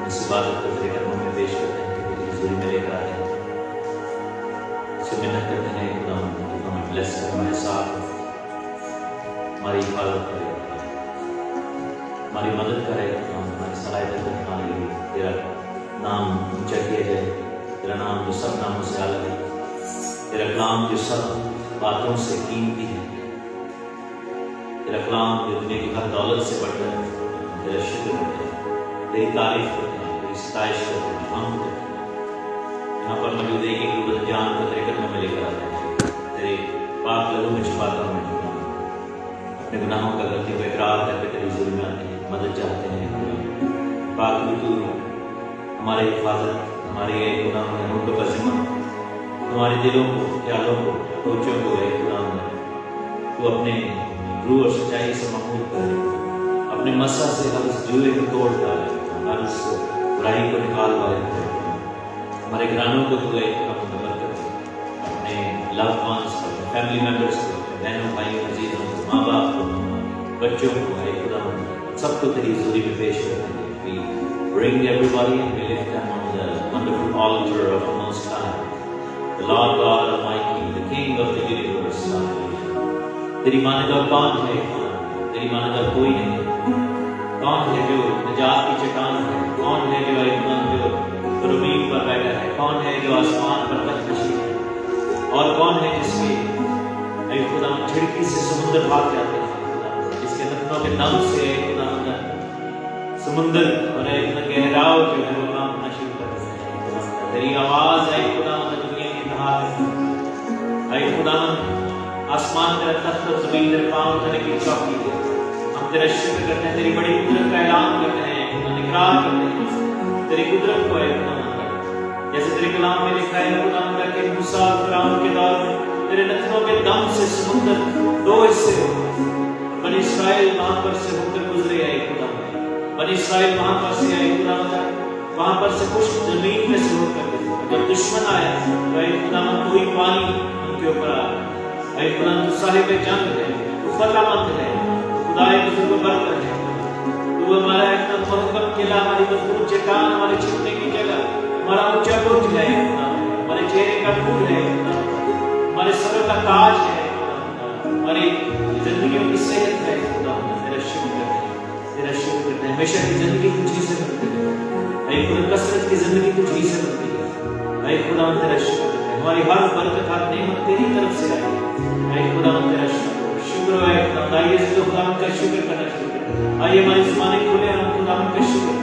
इस इबादत को तेरे कदमों में पेश करते हैं, तेरी हज़ूरी में लेकर आते हैं। इससे मिन्नत करते हैं खुदा तू हमें ब्लेस कर, हमारे साथ हमारी हिफाजत करेगा, हमारी मदद करेगा, हमारी सहायता करने वाले लिए तेरा नाम ऊंचा किया जाए। तेरा नाम जो सब नामों से अलग है, तेरा कलाम जो सब बातों से कीमती है, तेरा कलाम जो दुनिया की हर दौलत से बढ़कर है, तेरा शुक्र करते हैं, तेरी तारीफ करते हैं, तेरी सताइश करते हैं, हम करते हैं। यहाँ पर मौजूद एक एक जान को तेरे कदमों में लेकर आते हैं, तेरे पाक लहू में छिपाता हूँ मैं अपने गुनाहों का गलती को इकरार करके तेरी हज़ूरी में आते हैं, मदद चाहते हैं। पाक तू हमारी हिफाजत, हमारे गुनाहों में मुल्क का ज़िम्मा, हमारे दिलों को, ख्यालों को, सोचों को तू अपने रूह और सच्चाई से महमूद कर, अपने मसा से हर उस जुए को तोड़ डाले, हर उस बुराई को निकाल पाए। हमारे घरानों को तू मुकम्मल कर, अपने लव वंस को, अपने फैमिली मेम्बर्स को, बहनों भाइयों अजीजों को, माँ बाप को, बच्चों को, खुदा सबको तेरी हज़ूरी में पेश करते हैं। We bring everybody and we lift them on the wonderful altar of the Most High, the Lord God Almighty, the King of the universe. तेरी मानदा कौन है? तेरी मानदा कोई नहीं। कौन है जो निजात की चट्टान है? कौन है जो ज़मीन पर बैठा है? कौन है जो आसमान पर तख्तनशी है? और कौन है जिसके खुदा खिड़की से समुद्र भाग जाते हैं, जिसके नथनों के दम से खुदा समुद्र और गहराव जो है वो काम करना शुरू कर देते हैं। तेरी आवाज़ है खुदा दुनिया की इंतहा है। खुदा आसमान तेरा तख्त और ज़मीन तेरे पाँव धरने की चौकी है। हम तेरा शुक्र करते हैं, तेरी बड़ी कुदरत का ऐलान करते हैं, इकरार करते हैं तेरी कुदरत को है खुदा। जैसे तेरे कलाम में लिखा है खुदा कि मूसा और फिरौन के दौर में तेरे नथनों के दम से समुद्र दो हिस्से हो, बनी इस्राएल वहां पर से होकर गुजरे आए खुदा। बनी इस्राएल वहां पर से आए खुदा, वहां पर से कुछ जमीन में से होकर जब दुश्मन आया तो खुदा कोई पानी उनके ऊपर आया। खुदा तू साहिब जंग है, तू फतहमंद है, खुदाए बुजुर्ग बरतर है, तू हमारा इतना मोहब्बत किला, हमारी मजबूत चट्टान, हमारे छिपने की जगह, हमारा ऊंचा बुर्ज है, हमारे चेहरे का नूर है, हमारे सर का ताज है, हमारी जिंदगियों की सेहत है। खुदा तेरा शुक्र करते हैं, तेरा शुक्र करते हैं। हमेशा की जिंदगी तुझी से बनती है, खुदा कसरत की जिंदगी तुझी से बनती है। खुदा तेरा शुक्र करते हैं, हमारी हर बरकत, हर नेमत तेरी तरफ से आई है। खुदा तेरा शुक्र है। आइए तो खुदा का शुक्र करना शुरू करें। आइए हमारी ज़बानें खुले, हम खुदा का शुक्र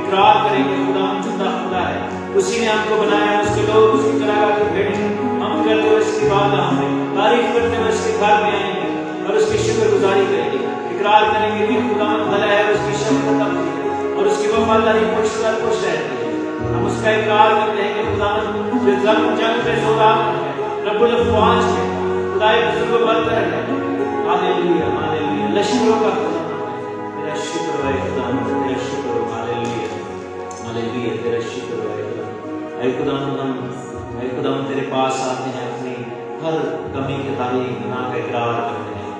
इकरार करेंगे खुदा जिंदा खुदा है, उसी ने हमको बनाया, उसके लोग उसकी तरह की भेंट हम करते हुए इसकी बात हमें तारीफ करते हुए इसके घर में आएंगे और उसकी शुक्रगुजारी करेंगे। इकरार करेंगे कि खुदा भला है, उसकी शफ़क़त अबदी है और उसकी वफादारी मुश्किल खुश रहती है। हम उसका इकरार करते हैं कि खुदा जो जंग पे ज़ोरावर है, रब्बुल अफ़वाज है, खुदाए बुजुर्ग बरतर है। हालेलुया हालेलुया, लश्करों का खुदा तेरा शुक्र है खुदा, तेरा शुक्र है। हालेलुया हालेलुया, तेरा शुक्र है खुदा। खुदा हम तेरे पास आते हैं, अपनी हर कमी के तारीफ गुनाह का इकरार करते हैं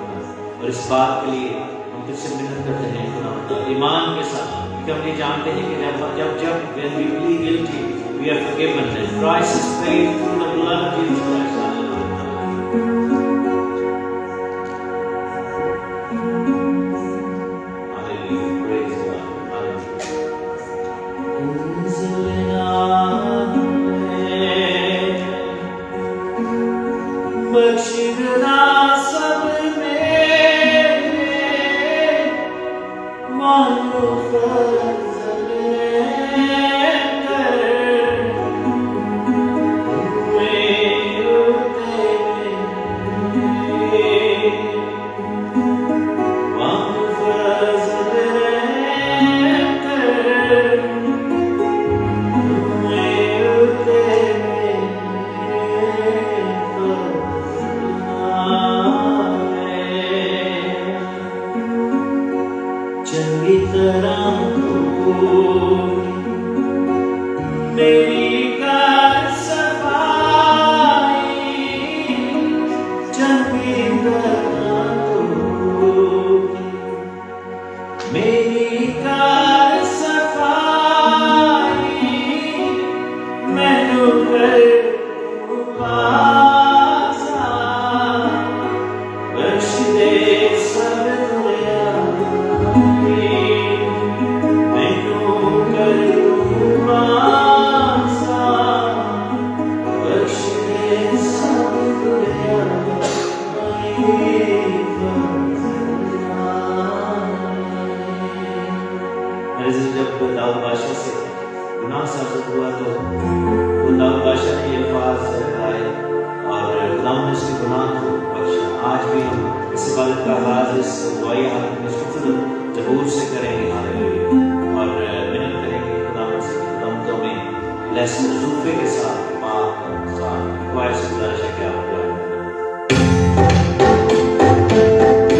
और इस बात के लिए हम तुझसे मिन्नत करते हैं खुदा ईमान के साथ, कि हम ये जानते हैं कि जब when we plead guilty we are forgiven and Christ is paid through the blood of Jesus Christ. मेरी कार सफाई नजर जब दाऊद बादशाह से गुनाह साबित हुआ तो दाऊद बादशाह ने ये अल्फाज लगाए और खुदा ने उसके गुनाह को बख्शा। आज भी हम इस इबादत का आगाज इस दुआई हालत में खुद जबूर से करेंगे हालेलुया और मिन्नत करेंगे खुदा से खुदा तो हमें लहसुन ज़ुल्फ़े के साथ पाक साथ दुआ से गुजारिश है कि आप दुआ Thank you.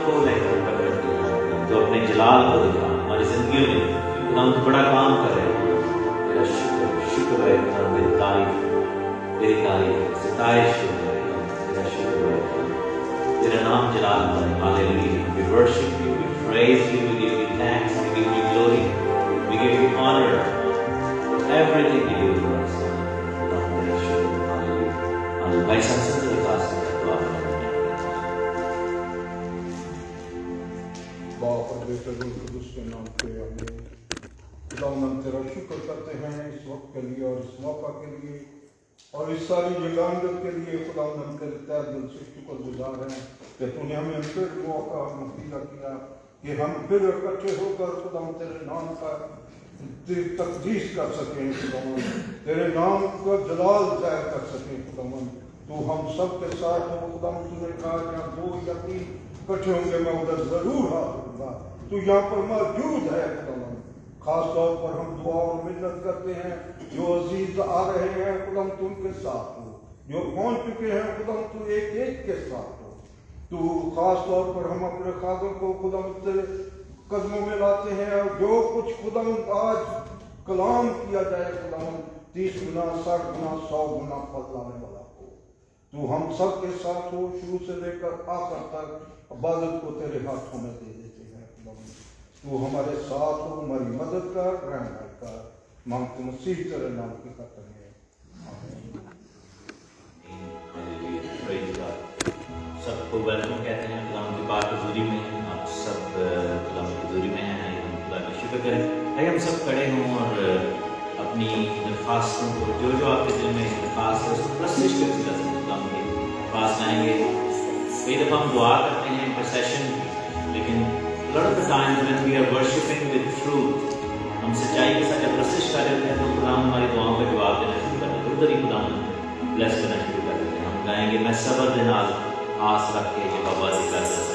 को लेकर प्रकट किया, तो अपने जलाल को दिखा हमारी जिंदगी में। खुदा तो बड़ा काम कर रहे हो, तेरा शुक्र शुक्र है खुदा, तेरी तारीफ सिताइश है, तेरा शुक्र है, तेरा नाम जलाल है। Hallelujah, we worship you, we praise you, we give you thanks, we give you glory, we give you honor for everything you do for us। खुदा तेरा शुक्र, हालेलुया। भाई सबसे खास दुआ बाप और बेटे कुदूस के नाम पे आमीन। खुदावंद तेरा शुक्र करते हैं इस वक्त के लिए और इस मौका के लिए और इस सारी जगानत के लिए। खुदावंद तेरे तहे दिल से शुक्रगुजार हैं कि तूने हमें फिर मौका मुहैया किया कि हम फिर इकट्ठे होकर खुदावंद तेरे नाम का तकदीस कर सकें, खुदावंद तेरे नाम का जलाल जाहिर कर सकें। खुदावंद तू हम सब के साथ हो। खुदावंद तूने कहा जहाँ 2 या 3 इकट्ठे होंगे मैं उधर जरूर हाजिर होगा। तू यहाँ पर मौजूद है खुदावंद। खास तौर पर हम दुआ और मिन्नत करते हैं जो अजीज आ रहे हैं खुदावंद तू उनके साथ हो, जो पहुंच चुके हैं खुदावंद तू एक एक के साथ हो। तू खास तौर पर हम अपने खादर को खुदावंद तेरे कदमों में लाते हैं और जो कुछ खुदावंद आज कलाम किया जाए खुदावंद 30 गुना 60 गुना 100 गुना फल लाने वाला हो। तू हम सब के साथ हो, शुरू से लेकर आखिर तक इबादत को तेरे हाथों में दे देते हैं खुदावंद। तू हमारे साथ हो, हमारी मदद कर, रहनुमाई कर। मांगते मसीह तेरे नाम की खातिर में, आमीन। सबको वेलकम कहते हैं खुदा की बात हजूरी में। आप सब खुदा की हजूरी में हैं, हम खुदा का शुक्र करें। आइए हम सब खड़े हों और अपनी दरख्वास्तों को जो जो आपके दिल में दरख्वास्त है उसको प्रशिश कर खुदा के पास लाएंगे। कई दफ़ा हम दुआ करते हैं प्रोसेशन, लेकिन lot of the times when we are worshiping with truth, हम सच्चाई के साथ जब प्रशिश कर देते हैं तो खुदा हमारी दुआओं का जवाब देना शुरू कर देते हैं, उधर ही खुदा ब्लेस करना शुरू कर देते हैं। हम गाएंगे मैं सबर के नाल आस रख के जो बाबा जी करता है।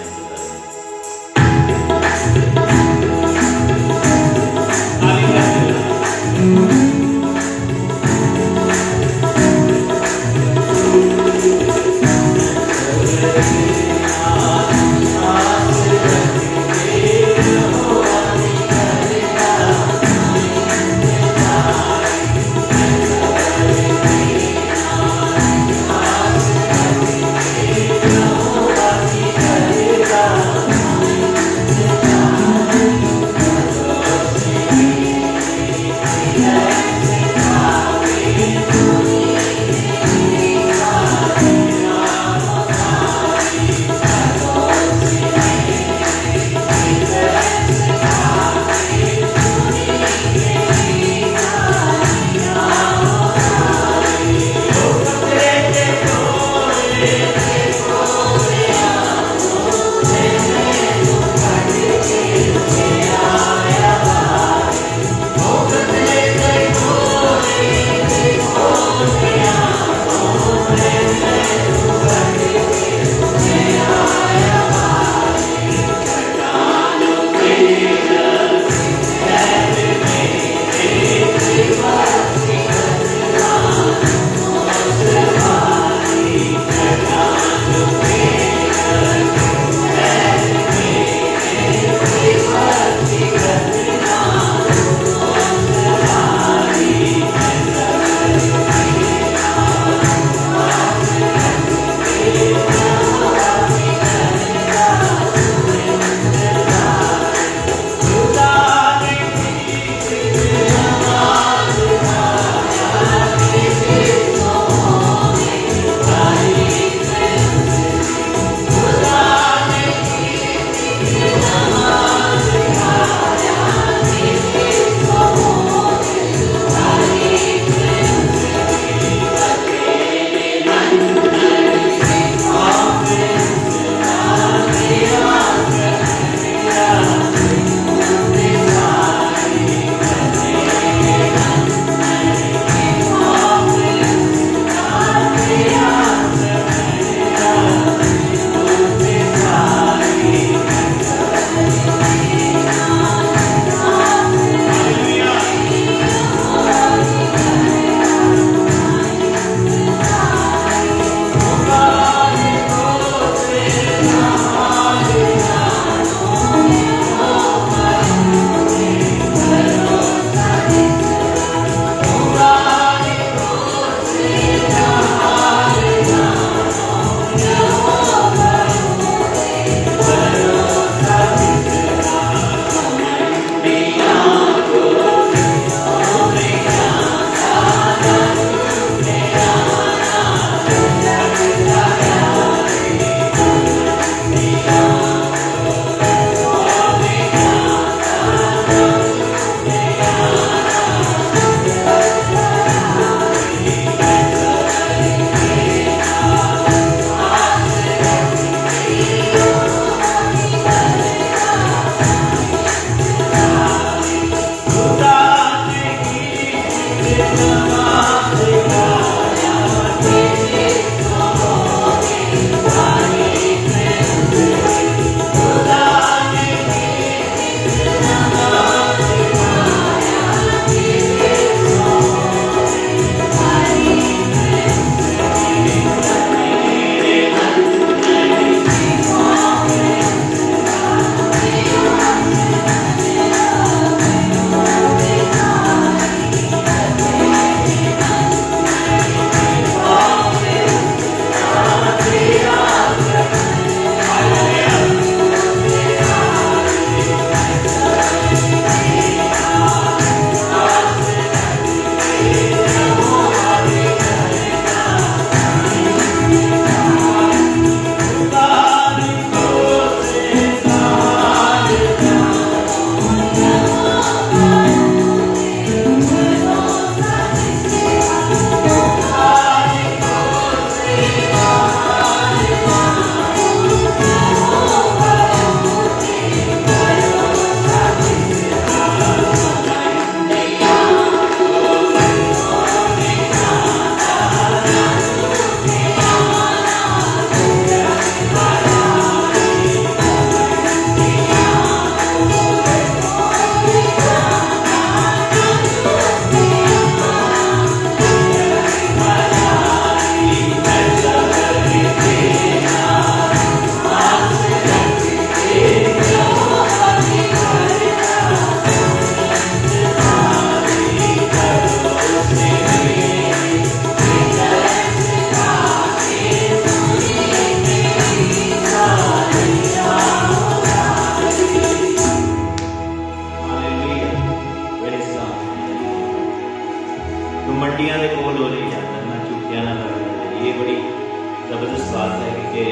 ज़बरदस्त बात है कि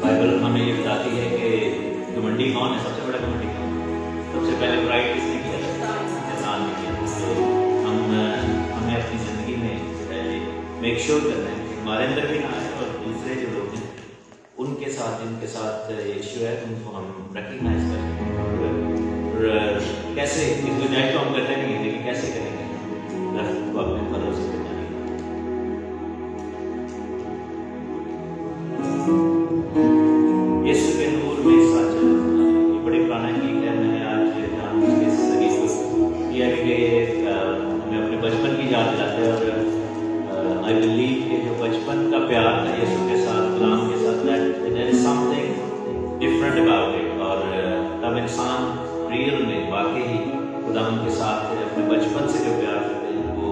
बाइबल हमें ये बताती है कि घमंडी कौन है, सबसे बड़ा घमंडी कौन है? सबसे पहले बुराई किसने किया? इंसान ने किया। तो हमें अपनी ज़िंदगी में मेक श्योर करना है कि हमारे अंदर भी ना आए और दूसरे जो लोग हैं उनके साथ जिनके साथ इश्यू है उनको हम रिकग्नाइज करें। कैसे इस गुंजाइश तो हम करते नहीं है, लेकिन कैसे करेंगे को अपने भरोसे पे जाने का। यीशु के नूर में साथ चलना, ये बड़ी पुराना गीत है। मैंने आज जानबूझ के इस गीत को किया कि हमें अपने बचपन की याद दिलाते हैं। और आई बिलीव कि जो बचपन का प्यार था यीशु के साथ, गुलाम के साथ, there is something different about it. और तब इंसान रियल में वाकई ही खुदा के साथ अपने बचपन से जो प्यार करते हैं वो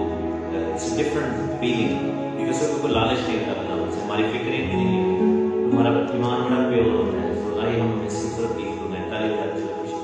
इट्स डिफरेंट फीलिंग, बिकॉज कोई लालच नहीं होता खुदा से, हमारी फिक्रें भी नहीं होती, हमारा ईमान बड़ा प्योर होता है। तो आइए हम इस खूबसूरत गीत को गाएं, तारीफ करते हुए खुशी।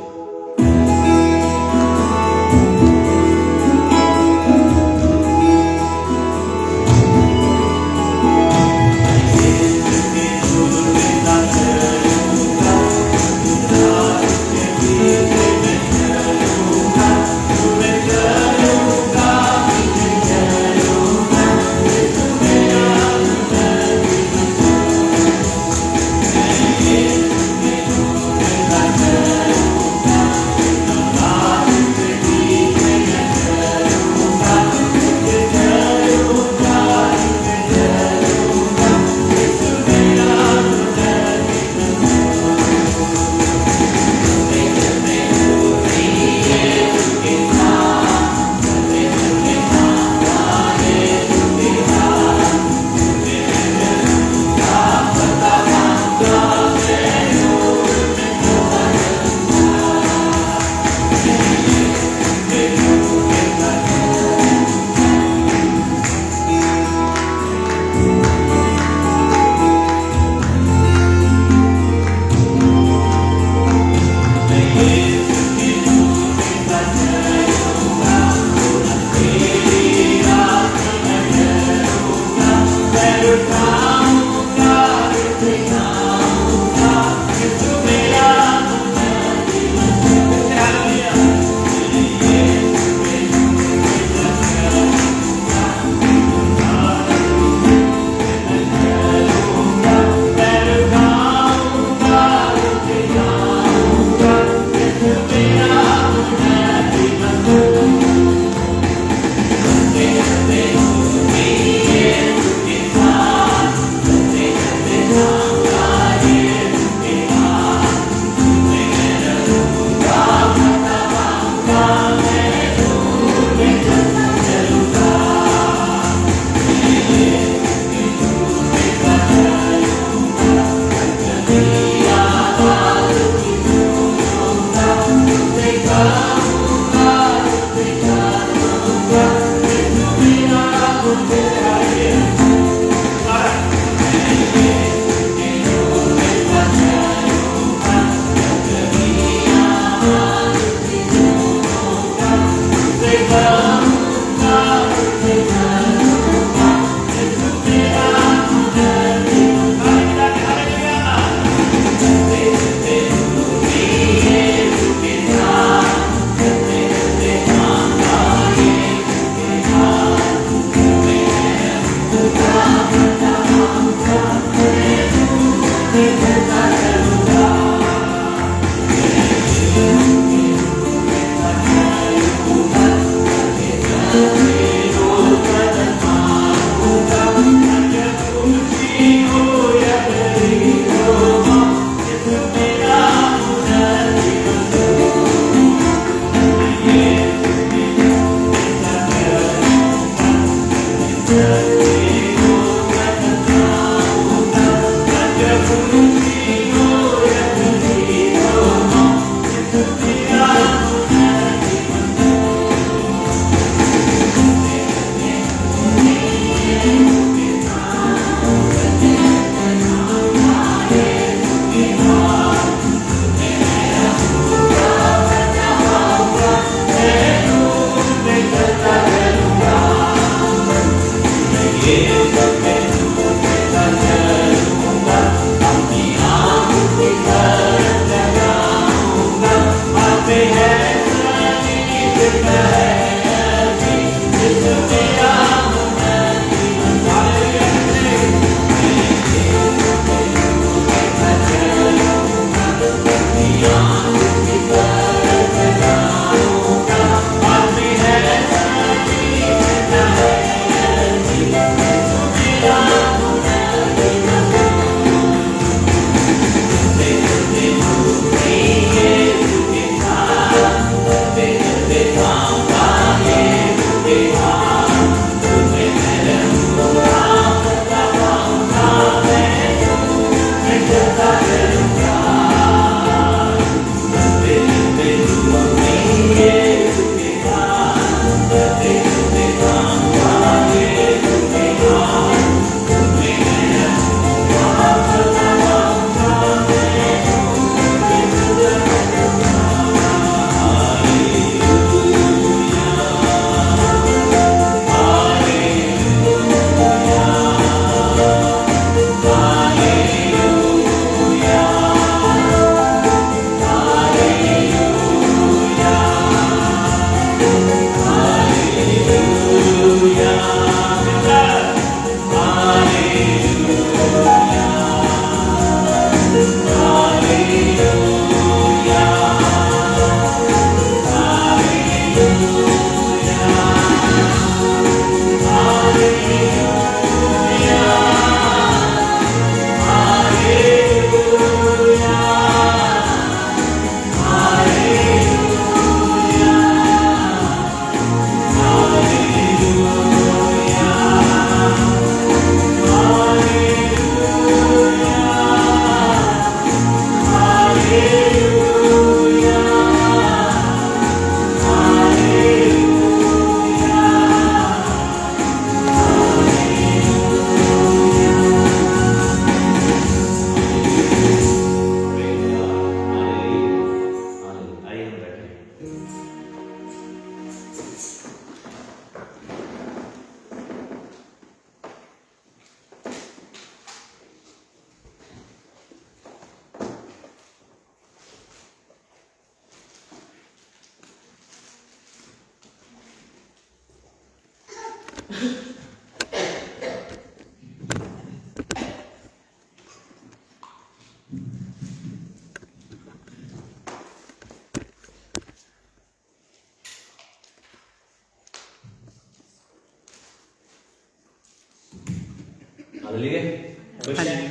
खुश हैं?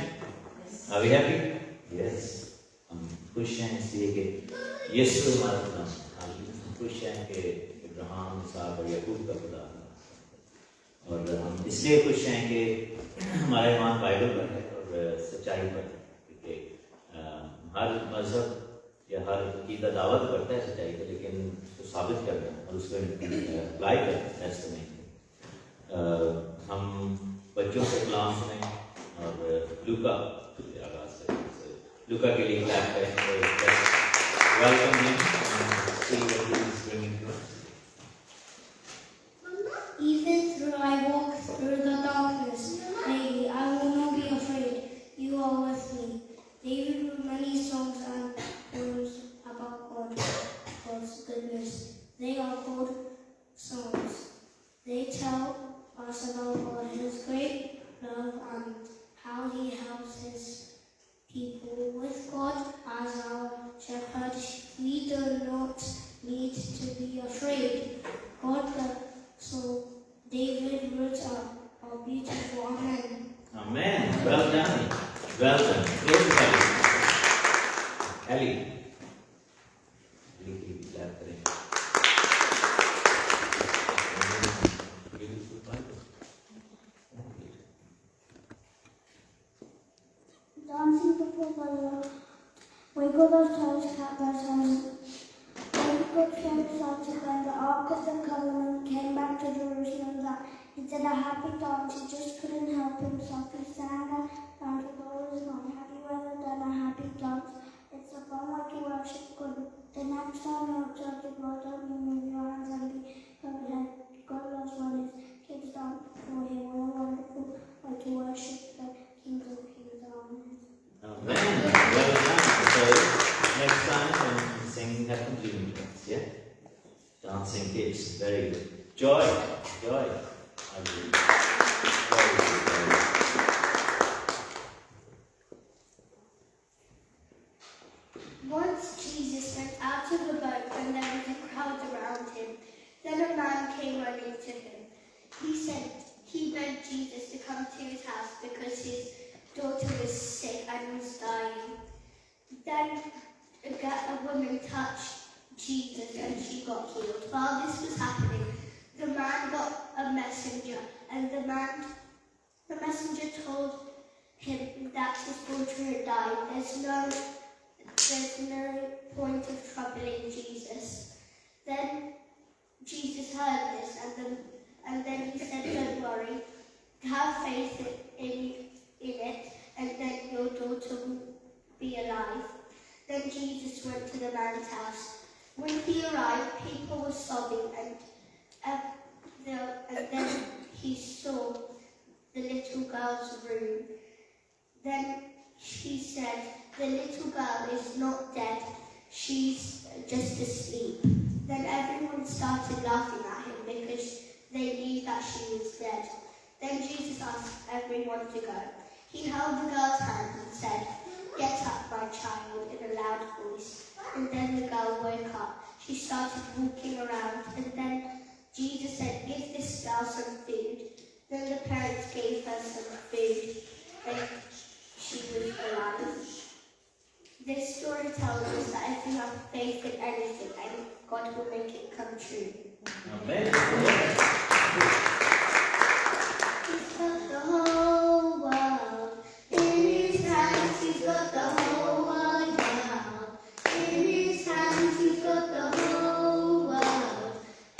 Are we happy? Yes. हम खुश हैं इसलिए कि यीशु हमारा खुदा है। हम खुश हैं कि इब्राहिम, इसहाक और याकूब का खुदा है। और हम इसलिए खुश हैं कि हमारा ईमान बाइबल पर है और सच्चाई पर है। क्योंकि हर मजहब या हर अकीदा दावत करता है सच्चाई को, लेकिन उसको साबित करना और उसको अप्लाई करना ऐसा नहीं। हम बच्चों से कलाम सुने और लूका आगाज करें। लूका के लिए क्लैप करें। Welcome him and see what he is bringing to us. Even though I walk through the darkness, baby, I will not be afraid. You are with me. David wrote many songs and poems about God's goodness. They are called songs. They tell us about God, His great love, and how He helps His people. With God as our shepherd, we do not need to be afraid. So David wrote a beautiful Amen. Amen. Well done. Well done. Close the Bible. Ellie. Ellie की clap करें. Beautiful Bible. Dancing before the Lord, wiggle those toes, clap those hands. When God started when the Ark of the Covenant came back to Jerusalem, that he did a happy dance. He just couldn't help himself. He sang and danced with all his might. Have you ever done a happy dance? It's a fun way to worship God. The next time you're excited, why don't you move your hands and be head? God loves when his kids dance before him. What a wonderful way to worship the King of Kings. Amen. Amen. Well done. So next time when singing happens, you will dance. Yeah. Dancing kids. Very good. Joy. Joy. I believe. Very good. Once Jesus went out of the boat and there was a crowd around him. Then a man came running to him. He begged Jesus to come to his house because his daughter was sick and was dying. Then a woman touched Jesus and she got healed. While this was happening, the man got a messenger, and the messenger told him that his daughter had died. There's no point of troubling Jesus. Then Jesus heard this, and then he said, "Don't worry, have faith in it, and then your daughter will be alive." Then Jesus went to the man's house. When he arrived, people were sobbing, and then he saw the little girl's room. Then he said, "The little girl is not dead, she's just asleep." Then everyone started laughing at him because they knew that she was dead. Then Jesus asked everyone to go. He held the girl's hand and said, "Get up, my child," in a loud voice. And then the girl woke up. She started walking around, and then Jesus said, "Give this girl some food." Then the parents gave her some food, and she was alive. This story tells us that if you have faith in anything, God will make it come true. Amen. He's got the whole world in his hands. He's got the whole wide world in his hands. He's got the whole world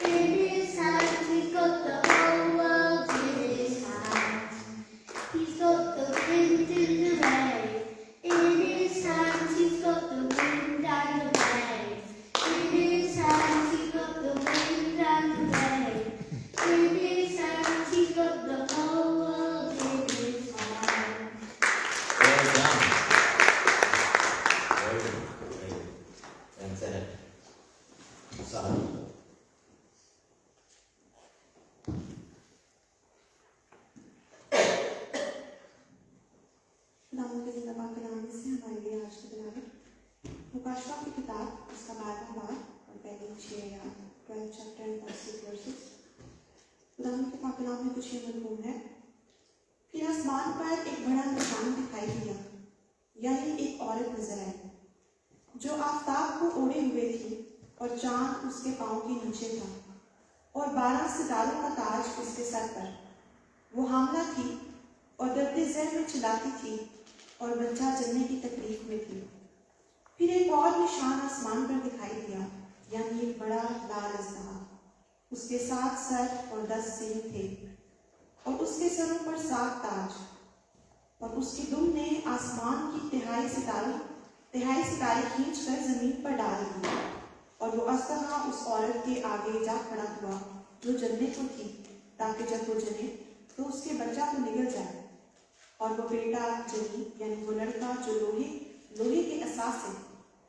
in his hands. He's got the whole world in his hands. He's got the wind and the rain in his hands. He's got the wind and the rain in his hands. He's got the wind and the rain in his hands. He's got the whole world in his hands. Well done. Very good. Very good. Thanks, Annette. Sahar. खुदावंद के जिंदा पाक के नाम से हमारे लिए आज के दिन आए मुकाशवा की किताब उसका 12वां बाब और पहली 12 चैप्टर एंड फर्स्ट वर्सेस खुदावंद के पाक के नाम में कुछ ये मजमून है। फिर आसमान आसमान पर एक बड़ा निशान दिखाई दिया, यानी एक औरत नजर आई जो आफताब को ओढ़े हुए थी और चांद उसके पांव के नीचे था और 12 सितारों का ताज उसके सर पर। वो हामला थी और दर्द ज़हर में चिल्लाती थी और बच्चा जन्मे की तकलीफ में थी। फिर एक और निशान आसमान पर दिखाई दिया, यानी एक बड़ा लाल अजगहा। उसके 7 सर और 10 सींग थे और उसके सरों पर 7 ताज, और उसकी दुम ने आसमान की तिहाई सितारे खींचकर जमीन पर डाल दिए, और वो अजगहा उस औरत के आगे जा खड़ा हुआ जो जन्मे को थी, ताकि जब वो जने तो उसके बच्चा को निगल जाए। और वो बेटा जनी, यानी वो लड़का जो लोहे के असास से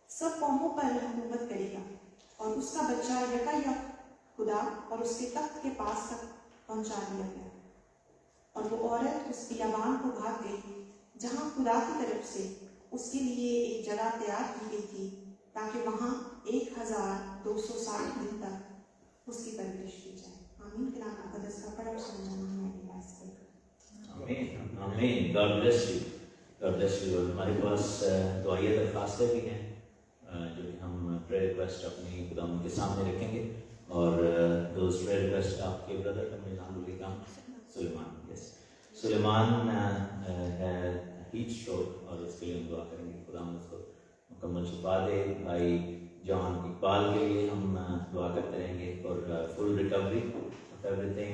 सब कौमों पर हुकूमत करेगा, और उसका बच्चा यकायक खुदा और उसके तख्त के पास तक पहुंचा दिया गया। और वो औरत उस बियाबान को भाग गई जहां खुदा की तरफ से उसके लिए एक जगह तैयार की गई थी, ताकि वहां 1260 दिन तक उसकी परवरिश की जाए। आमीन। कलाम मुकद्दस का पढ़ा और सुना हमारे पास है। आमीन आमीन। God bless you, God bless you. हमारे पास दुआएं दरख्वास्तें भी हैं जो कि हम प्रेयर रिक्वेस्ट अपनी खुदाम के सामने रखेंगे, और दोस्त प्रेयर रिक्वेस्ट आपके ब्रदर का नाम सुलेमान। यस, सुलेमान है हीट स्ट्रोक, और उसके लिए हम दुआ करेंगे खुदा उसको मुकम्मल शिफा दे। भाई जॉन इकबाल के लिए हम दुआ करते रहेंगे और फुल रिकवरी ऑफ एवरीथिंग।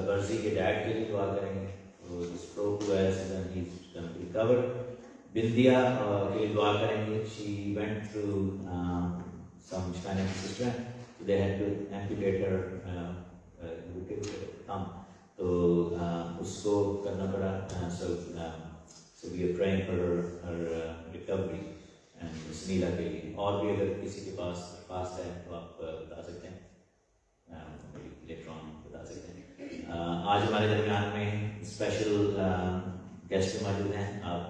बर्जी के डैड के लिए दुआ करेंगे, वो स्ट्रोक हुआ है, रिकवर। बिंदिया के लिए दुआ करेंगे, she went through some Spanish sister, so they had to amputate her thumb, तो उसको करना पड़ा। So we are praying for her recovery and Sunila के लिए। और भी अगर किसी के पास है तो आप बता सकते हैं, लेटर ऑन बता सकते हैं। आज हमारे दरमियान में स्पेशल गेस्ट मौजूद हैं। आप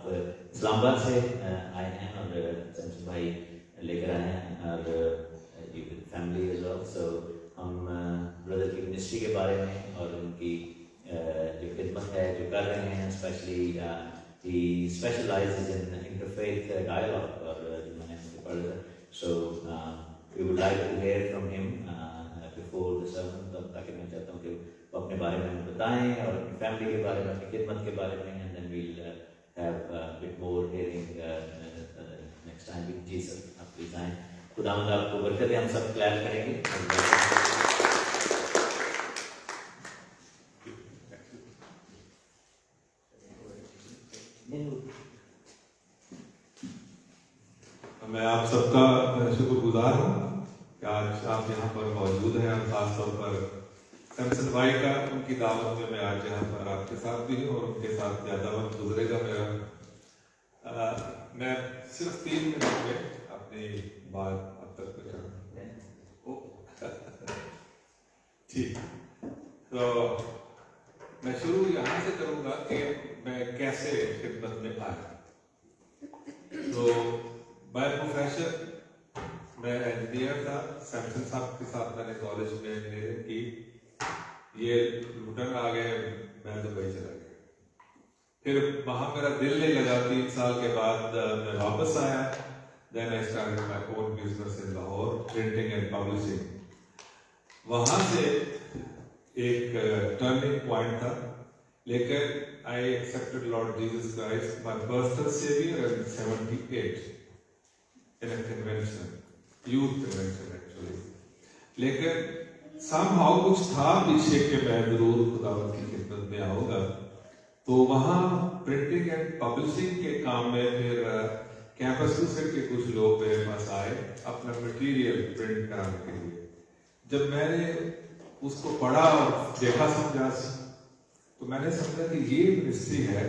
इस्लामाबाद से आए हैं और सैमसन भाई लेकर आए हैं, और फैमिली एज वेल। सो हम ब्रदर की मिनिस्ट्री के बारे में और उनकी जो खिदमत है जो कर रहे हैं, specially he specializes in interfaith dialogue, और जो मैंने उनसे पढ़ा था। So we would like to hear from him before the sermon, ताकि मैं चाहता हूँ कि वो अपने बारे में हमें बताएं और अपनी फैमिली के बारे में, अपनी खिदमत के बारे में, and then we'll have a bit more hearing next time with Jesus। आप प्लीज आएं। खुदावंद आपको बरकत दे। हम सब क्लैप करेंगे। मैं आप सबका शुक्रगुजार हूँ कि आज आप यहाँ पर मौजूद हैं, और खासतौर पर सैमसन भाई का उनकी दावत में मैं आज यहाँ पर आपके साथ भी हूँ, और उनके साथ ज़्यादा वक्त गुजरेगा मेरा। मैं सिर्फ 3 मिनट में अपनी बात अब तक ठीक। तो मैं शुरू यहाँ से करूँगा कि मैं कैसे खिदमत में आया। तो बाय प्रोफेशन मैं इंजीनियर था। सैमसन साहब के साथ मैंने कॉलेज में इंजीनियरिंग की। ये लुटन आ गए, मैं दुबई चला गया। फिर वहाँ मेरा दिल नहीं लगा। 3 साल के बाद मैं वापस आया। Then I started my own business in Lahore, printing and publishing. वहाँ से एक टर्निंग पॉइंट था, लेकिन I accepted Lord Jesus Christ, my personal Savior, in 78 in a convention, youth convention actually. लेकिन somehow कुछ था पीछे कि मैं जरूर खुदावंद की खिदमत में आऊँगा। तो वहाँ प्रिंटिंग एंड पब्लिशिंग के काम में फिर कैंपस दूसरे के कुछ लोग मेरे पास आए अपना मटेरियल प्रिंट कराने के लिए। जब मैंने उसको पढ़ा और देखा समझा, तो मैंने समझा कि ये मिनिस्ट्री है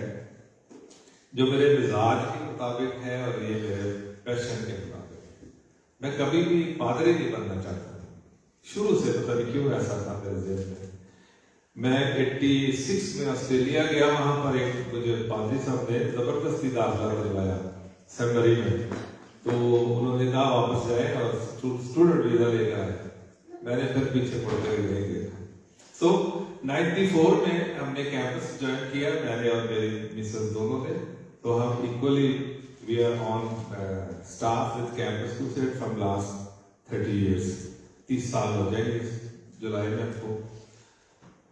जो मेरे मिजाज के मुताबिक है और ये मेरे पैशन के मुताबिक है। मैं कभी भी पादरी नहीं बनना चाहता, शुरू से पता नहीं क्यों ऐसा था मेरे ज़हन में। मैं 86 में ऑस्ट्रेलिया गया, वहां पर एक मुझे पादरी साहब ने जबरदस्ती दाखिला दिलवाया सेमिनरी में। तो उन्होंने कहा वापस जाए और स्टूडेंट वीजा लेकर आए। मैंने फिर पीछे मुड़ कर नहीं देखा। So 94 में हमने कैंपस ज्वाइन किया, मैंने और मेरी मिसेस दोनों ने। तो हम equally we are on staff with campus crusade from last 30 years. 30 साल हो जाएंगे जुलाई में हमको।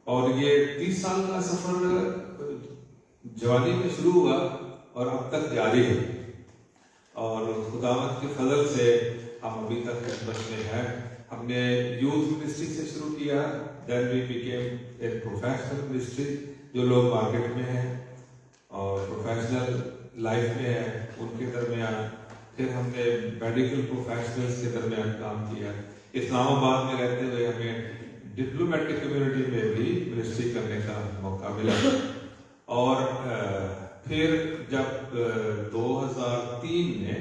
और ये 30 साल का सफर जवानी में शुरू हुआ और अब तक जारी है। और खुदावंद के फजल से हम अभी तक खिदमत में हैं। हमने यूथ मिनिस्ट्री से शुरू किया, then we became a professional ministry. जो लोग मार्केट में हैं और प्रोफेशनल लाइफ में हैं उनके दरमियान, फिर हमने मेडिकल प्रोफेशनल्स के दरमियान काम किया। इस्लामाबाद में रहते हुए हमें डिप्लोमेटिक कम्युनिटी में भी मिनिस्ट्री करने का मौका मिला। और फिर जब 2003 में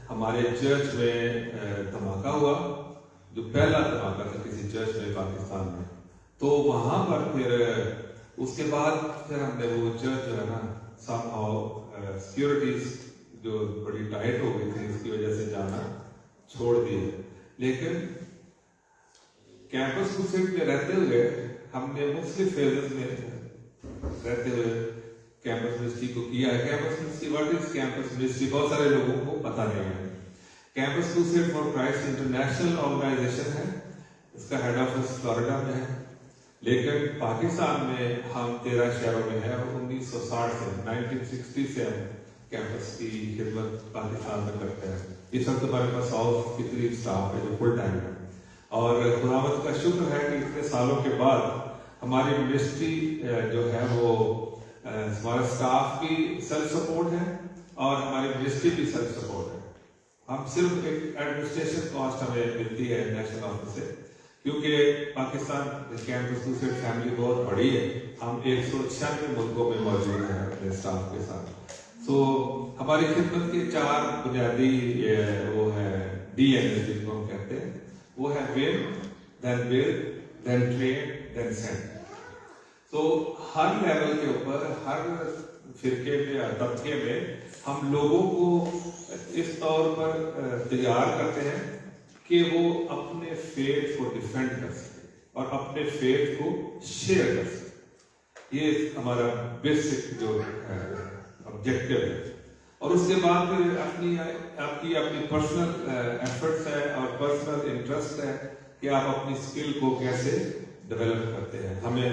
हमारे चर्च में धमाका हुआ, जो पहला धमाका था किसी चर्च में पाकिस्तान में, तो वहां पर फिर उसके बाद फिर हमने वो चर्च जो है ना somehow सिक्योरिटीज जो बड़ी टाइट हो गई थी, इसकी वजह से जाना छोड़ दिए। लेकिन कैंपस क्रूसेड में रहते हुए हमने मुख्तलिफ फेजेस में रहते हुए कैंपस मिनिस्ट्री को किया है। Campus ministry, what is campus ministry, बहुत सारे लोगों को पता नहीं है। Campus crusade for Christ international organization है, इसका हेड ऑफिस फ्लोरिडा में है, लेकिन पाकिस्तान में हम 13 शहरों में है। और 1960 से 1960 से हम कैंपस की खिदमत पाकिस्तान में करते हैं। इस वक्त हमारे पास 100 के करीब स्टाफ है जो फुल टाइम है। और खुदावंद का शुक्र है कि इतने सालों के बाद हमारी मिनिस्ट्री जो है वो हमारा स्टाफ भी सेल्फ सपोर्ट है और हमारी मिनिस्ट्री भी सेल्फ सपोर्ट है। हम सिर्फ एक एडमिनिस्ट्रेशन कॉस्ट हमें मिलती है नेशनल ऑफिस से, क्योंकि पाकिस्तान कैंपस क्रूसेड फैमिली बहुत बड़ी है। हम 196 मुल्कों में मौजूद हैं अपने स्टाफ के साथ। तो हमारी खिदमत के 4 बुनियादी वो है DNA जिनको हम कहते हैं, वो है win, then build, then train, then send. तो हर लेवल के ऊपर, हर फिरके में या तबके में हम लोगों को इस तौर पर तैयार करते हैं कि वो अपने फेथ को डिफेंड कर सके और अपने फेथ को शेयर कर सके। ये हमारा बेसिक जो ऑब्जेक्टिव है। और उसके बाद फिर आपकी पर्सनल एफर्ट्स है और पर्सनल इंटरेस्ट है कि आप अपनी स्किल को कैसे डेवलप करते हैं। हमें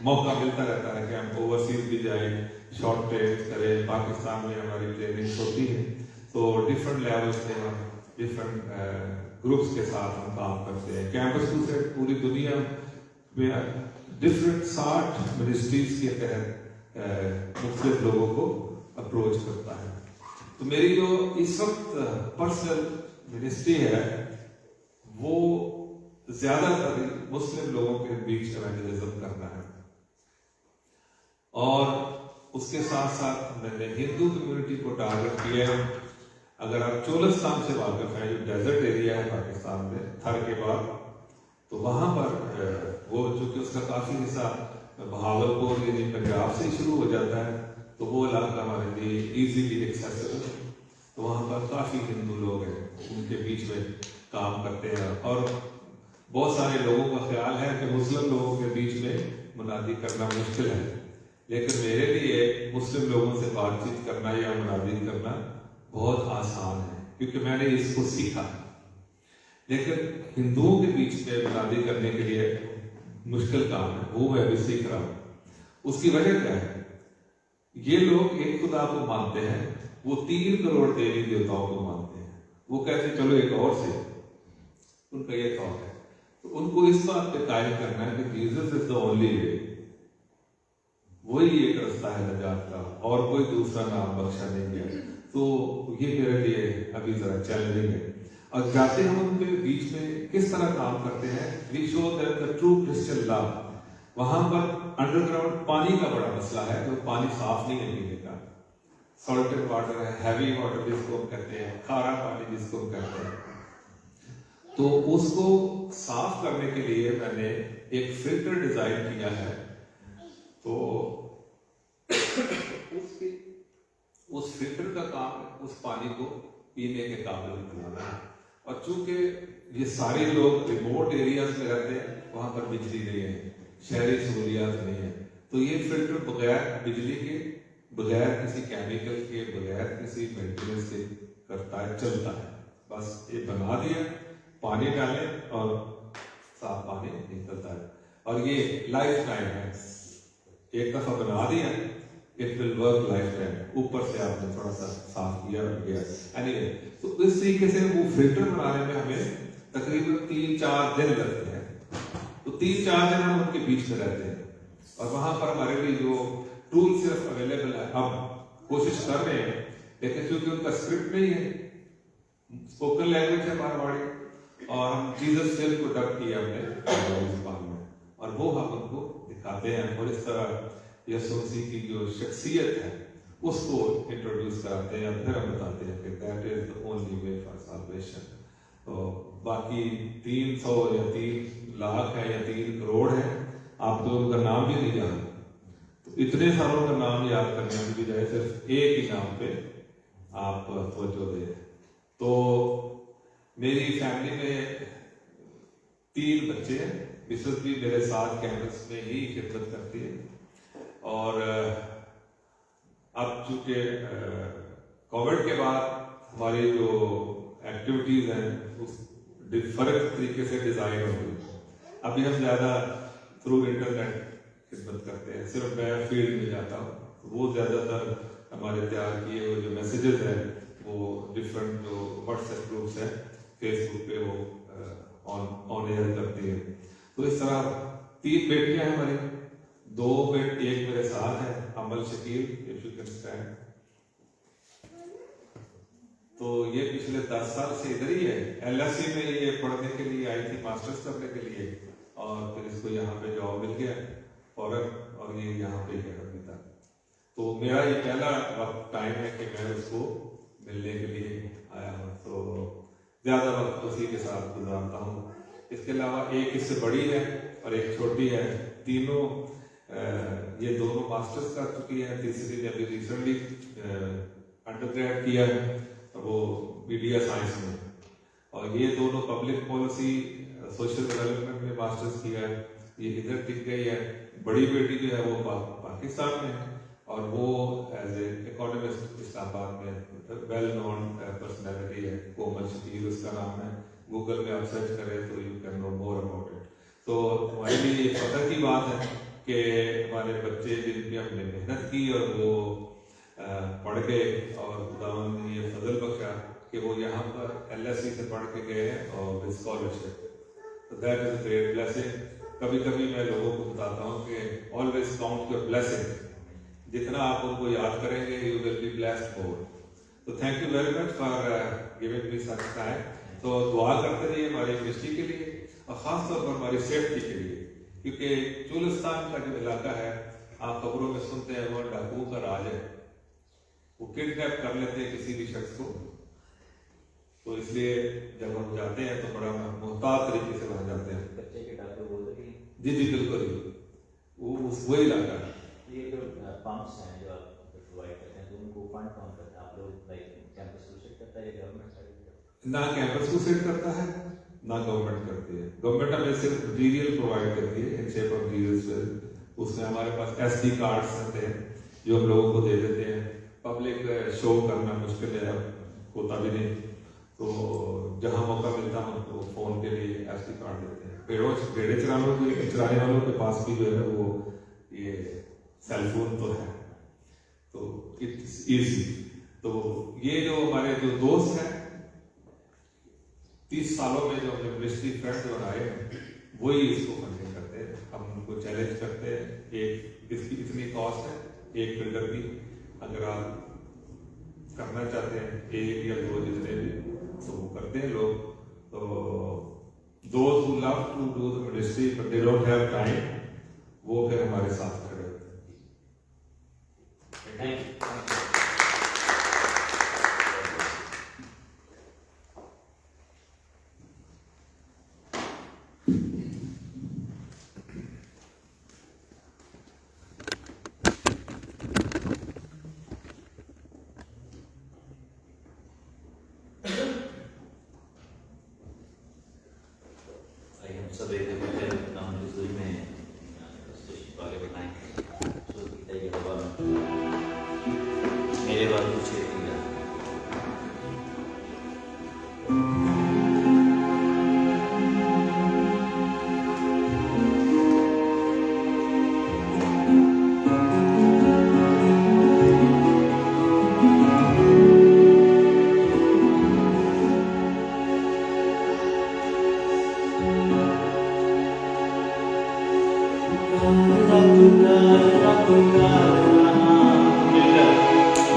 मौका मिलता रहता है कि हम ओवरसीज भी जाएं, शॉर्ट ट्रेन करें। पाकिस्तान में हमारी ट्रेनिंग होती है, तो डिफरेंट लेवल्स पे हम डिफरेंट ग्रुप्स के साथ हम काम करते हैं। कैंपस क्रूसेड पूरी दुनिया में डिफरेंट 60 मिनिस्ट्रीज के तहत मुख्तलिफ लोगों को अप्रोच करता है। तो मेरी जो इस वक्त पर्सनल मिनिस्ट्री है वो ज्यादातर मुस्लिम लोगों के बीच इवेंजलिज्म करना है। और उसके साथ साथ मैंने हिंदू कम्युनिटी को टारगेट किया है। अगर आप चोलस्तान से वाकिफ हैं, जो डेजर्ट एरिया है पाकिस्तान में थर के बाद, तो वहां पर वो चूंकि उसका काफी हिस्सा बहावलपुर यानी पंजाब से शुरू हो जाता है, तो वो इलाका हमारे लिए इजीली एक्सेसिबल है। तो वहां पर काफी हिंदू लोग हैं, उनके बीच में काम करते हैं। और बहुत सारे लोगों का ख्याल है कि मुस्लिम लोगों के बीच में मुनादी करना मुश्किल है, लेकिन मेरे लिए मुस्लिम लोगों से बातचीत करना या मुनादी करना बहुत आसान है, क्योंकि मैंने इसको सीखा। लेकिन हिंदुओं के बीच में मुनादी करने के लिए मुश्किल काम है, वो मैं भी सीख रहा हूं। उसकी वजह क्या है? ये लोग एक खुदा को मानते हैं, वो 3 करोड़ देवी देवताओं को मानते हैं। वो कहते हैं चलो एक और से, उनका ये थॉट है। तो उनको इस बात पे कायम करना है कि Jesus is the only way, वही एक रास्ता है नजात का, और कोई दूसरा नाम बख्शा नहीं गया। तो ये मेरे लिए अभी जरा चैलेंजिंग है। और जाते हम उनके बीच में किस तरह काम करते हैं, we show them the true Christian love. वहां पर अंडरग्राउंड पानी का बड़ा मसला है, तो पानी साफ नहीं है पीने का। सॉल्टेड वाटर है, हैवी वाटर जिसको हम कहते हैं, खारा पानी जिसको हम कहते हैं। तो उसको साफ करने के लिए मैंने एक फिल्टर डिजाइन किया है। तो उस फिल्टर का काम है उस पानी को पीने के काबिल बनाना है। और चूंकि ये सारे लोग रिमोट एरियाज में रहते हैं, वहां पर बिजली नहीं है, शहरी सहूलियात नहीं है। तो ये फिल्टर बगैर बिजली के, बगैर किसी केमिकल के, बगैर किसी मेंटेनेंस के करता है, चलता है। बस ये बना दिया, पानी डालें और साफ पानी निकलता है। और ये लाइफ टाइम है, एक दफा बना दिया, it will work life time. ऊपर से आपने थोड़ा सा साफ किया और गया। एनीवे, तो इस तरीके से वो फिल्टर बनाने में हमें तकरीबन 3-4 दिन लगते हैं। तो 3-4 दिन हम उनके बीच में रहते हैं और वहां पर हमारे लिए जो टूल सिर्फ अवेलेबल है, हम कोशिश कर रहे हैं, लेकिन क्योंकि उनका स्क्रिप्ट नहीं है, स्पोकन लैंग्वेज है मारवाड़ी, और हम जीसस फिल्म को डब किया हमने जुबान में, और वो हम उनको दिखाते हैं। और इस तरह यीशु मसीह की जो शख्सियत है उसको इंट्रोड्यूस कराते हैं, और फिर हम बताते हैं कि that is the only way for salvation. तो बाकी 300 या 3 लाख है या 3 करोड़ है, आप तो उनका नाम भी नहीं जानते। तो इतने सारों का नाम याद करने की बजाय सिर्फ एक ही नाम पे आप तवज्जो दें। तो मेरी फैमिली में 3 बच्चे हैं। मिसेस भी मेरे साथ कैंपस में ही खिदमत करती है। और अब चूंकि कोविड के बाद हमारी जो एक्टिविटीज हैं उस फर्क तरीके से डिजाइन हो गई। अभी हम ज्यादा थ्रू इंटरनेट खिदमत करते हैं, सिर्फ मैं फील्ड में जाता हूँ। वो ज्यादातर हमारे तैयार किए हुए जो मैसेजेस हैं वो डिफरेंट जो व्हाट्सएप ग्रुप्स हैं, फेसबुक पे वो ऑन एयर करती है। तो इस तरह 3 बेटियां हैं हमारी, 2 बेटे, एक मेरे साथ है, Amal Shakeel, if you can stand. तो ये पिछले 10 साल से इधर ही है। LSE में ये पढ़ने के लिए आई थी, मास्टर्स करने के लिए, और फिर इसको यहाँ पे जॉब मिल गया फौरन, और ये यहाँ पे अकेडमी था। तो मेरा ये पहला वक्त टाइम है कि मैं उसको मिलने के लिए आया हूँ, तो ज्यादा वक्त उसी के साथ गुजारता हूँ। इसके अलावा एक इससे बड़ी है और एक छोटी है। तीनों ये दोनों मास्टर्स कर चुकी है, तीसरी ने अभी रिसेंटली अंडरग्रेड किया है, वो मीडिया साइंस में। और ये दोनों पब्लिक पॉलिसी सोशल डेवलपमेंट में मास्टर्स किया है, ये इधर टिक गई है। बड़ी बेटी जो है वो पाकिस्तान में है, और वो एज ए इकोनॉमिस्ट इस्लामाबाद में वेल नोन पर्सनैलिटी है, कोमल शकील उसका नाम है। गूगल में आप सर्च करें तो you can know more about it. तो हमारे लिए ये फख्र की बात है कि हमारे बच्चे जिन पे हमने मेहनत की और वो पढ़ गए, और खुदावंद ने ये फजल बख्शा कि वो यहाँ पर LSE से पढ़ के गए और विद स्कॉलरशिप। तो that is a great blessing. कभी कभी मैं लोगों को बताता हूँ कि ऑलवेज काउंट योर ब्लेसिंग, जितना आप उनको याद करेंगे यू विल बी ब्लेस्ड मोर। तो thank you very much for giving me such time. तो दुआ करते रहिए हमारी मिनिस्ट्री के लिए और खास तौर पर हमारी सेफ्टी के लिए, क्योंकि चुलिस्तान का जो इलाका है आप खबरों में सुनते हैं वो डाकुओं का राज है, वो किडनैप कर लेते हैं किसी भी शख्स को। तो इसलिए जब हम जाते हैं तो बड़ा मुहतात तरीके से वहां जाते हैं। बच्चे के डाकू बोल रहे हैं। जी जी बिल्कुल, वही इलाका है। ये जो पंप्स हैं जो आप प्रोवाइड करते हैं, तो उनको फंड कौन करता है? आप लोग लाइक कैंपस को सेट करता है या गवर्नमेंट साइड? ना कैंपस को सेट करता है ना गवर्नमेंट करती है। गवर्नमेंट हमें सिर्फ मटीरियल प्रोवाइड करती है इन शेप ऑफ जीसस। उसमें हमारे पास SD कार्ड्स रहते हैं जो हम लोगों को दे देते हैं। पब्लिक शो करना मुश्किल है, होता भी नहीं, तो जहां मौका मिलता है उनको फोन के लिए SD कार्ड देते हैं। भेड़े चराने वालों के पास भी जो है वो ये सेलफोन तो है, तो इट्स इजी। तो ये जो हमारे जो दोस्त हैं 30 सालों में जो हमने मिनिस्ट्री फ्रेंड्स बनाए वही इसको फंडिंग करते हैं। हम उनको चैलेंज करते हैं, एक इसकी इतनी कॉस्ट है, एक फिल्टर की अगर आप करना चाहते हैं 1 या 2 जितने भी, तो वो करते हैं लोग। तो those who love to do the ministry but they don't have time, वो फिर हमारे साथ खड़े होते हैं। Thank you. सब एक नाम में मेरे बाबू छेती है।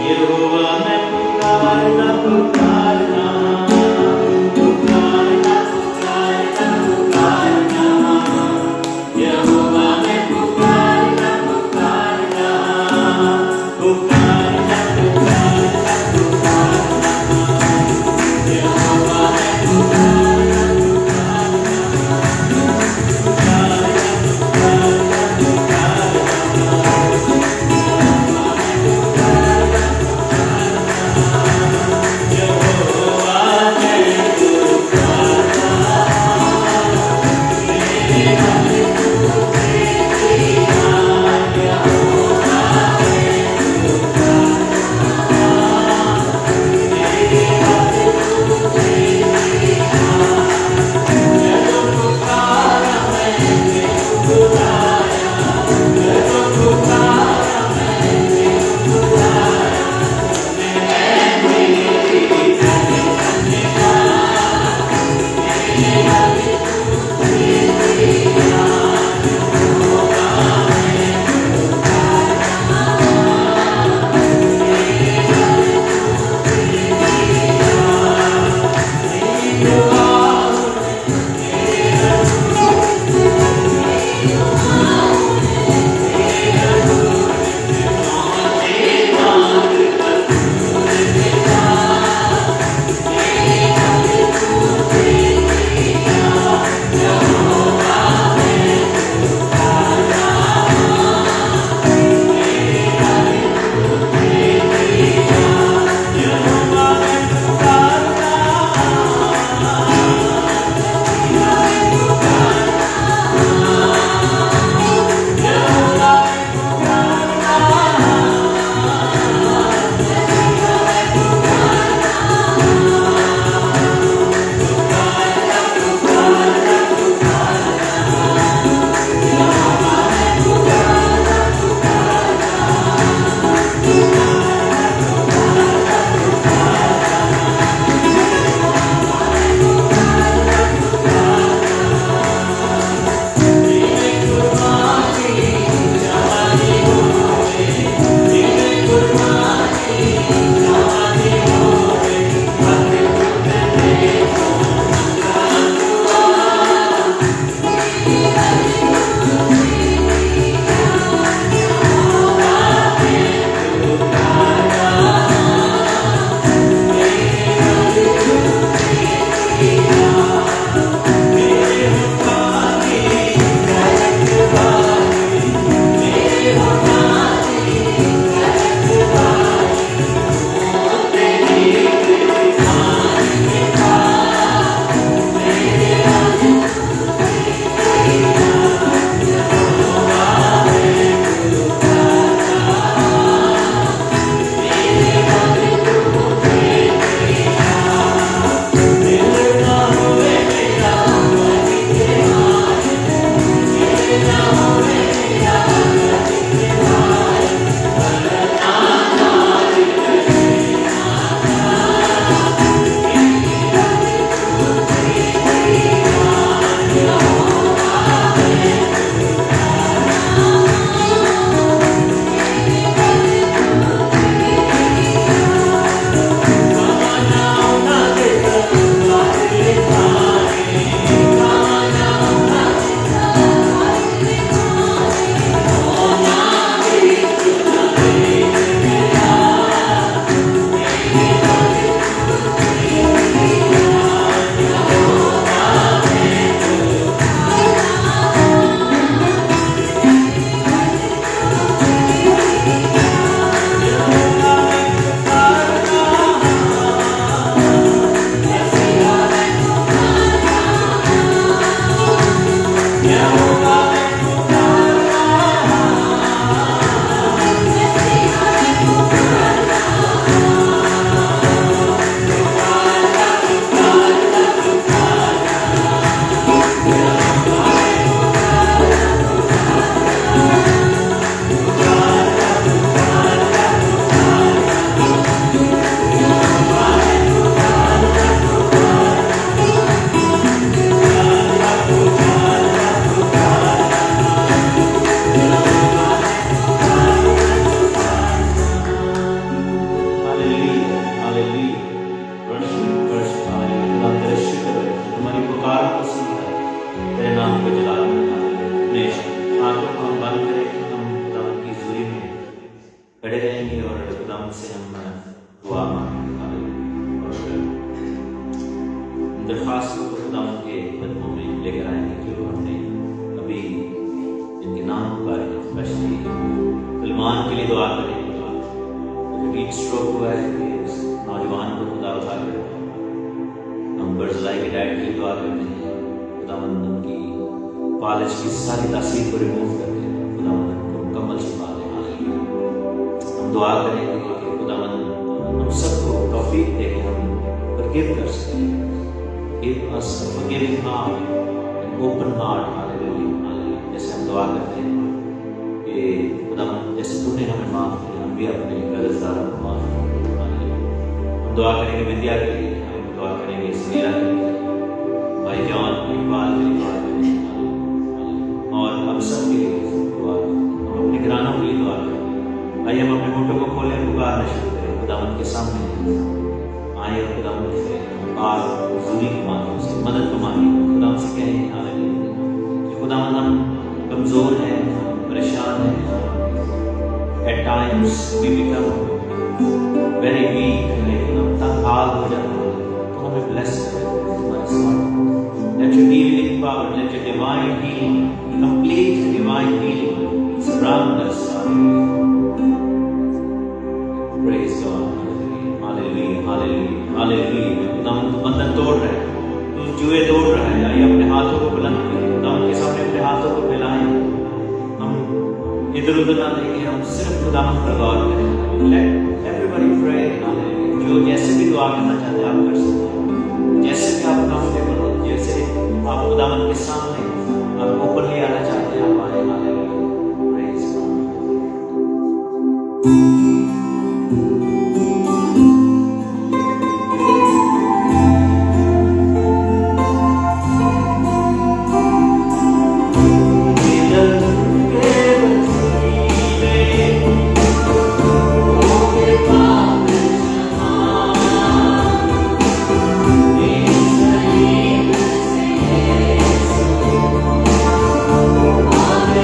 यहोवा मैं पुकारना पुकारना पुकारना पुकारना पुकारना यहोवा मैं पुकारना पुकारना पुकारना पुकारना पुकारना यहोवा मैं पुकारना पुकारना से हम दुआ मांगें और दरख्वास्त को खुदावंद के कदमों में लेकर आएंगे जो हमने अभी इनके नाम पुकारे, स्पेशली सलमान के लिए दुआ करें। हीट स्ट्रोक हुआ है कि उस नौजवान को खुदा उठा कर हम बर्ज़लाई के डैड की दुआ करते हैं, खुदावंद उनकी फालिज की सारी तासीर को रिमूव करके खुदावंद उनको मुकम्मल शिफा दे। हम दुआ करेंगे कि खुदावंद हम सबको तौफीक दे कि हम फॉरगिव कर सकें। Give us a forgiving heart and open heart. Hallelujah. जैसे हम दुआ करते हैं कि खुदावंद जैसे तूने हमें माफ किया, हम भी अपने कर्जदारों को माफ करें। हम दुआ करेंगे विद्या के लिए, हम दुआ करेंगे समीरा के लिए, भाई जॉन इकबाल के लिए दुआ करेंगे और हम सब के लिए दुआ करें। हम अपने घरानों के लिए दुआ करें। आइए हम अपने होठों को खोलें, पुकारना शुरू करें खुदावंद के सामने। आइए और खुदावंद से बात हुजूरी को मांगे, उसकी मदद को मांगे। खुदावंद से कहें हालेलुया कि खुदावंद हम कमजोर हैं, परेशान हैं। At times we become very weak, लेकिन हम तंगहाल हो जाते हैं। तो हमें bless करें हमारे साथ। Let your healing power, let your divine healing, complete divine healing surround us. Praise God. Hallelujah, hallelujah, hallelujah. खुदावंद तू बंधन तोड़ रहा है, तू जुए तोड़ रहा है। आइए अपने हाथों को बुलंद करें, खुदावंद के सामने अपने हाथों को फैलाएं। हम इधर उधर ना देखें, हम सिर्फ खुदावंद पर गौर करें। Let everybody pray. Hallelujah. जो जैसे भी दुआ करना चाहते हैं आप कर सकते हैं, जैसे भी आप कंफर्टेबल हो, जैसे आप खुदावंद के सामने आप ओपनली आना चाहते हैं आप आए। हालेलुया। Praise God.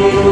Hallelujah.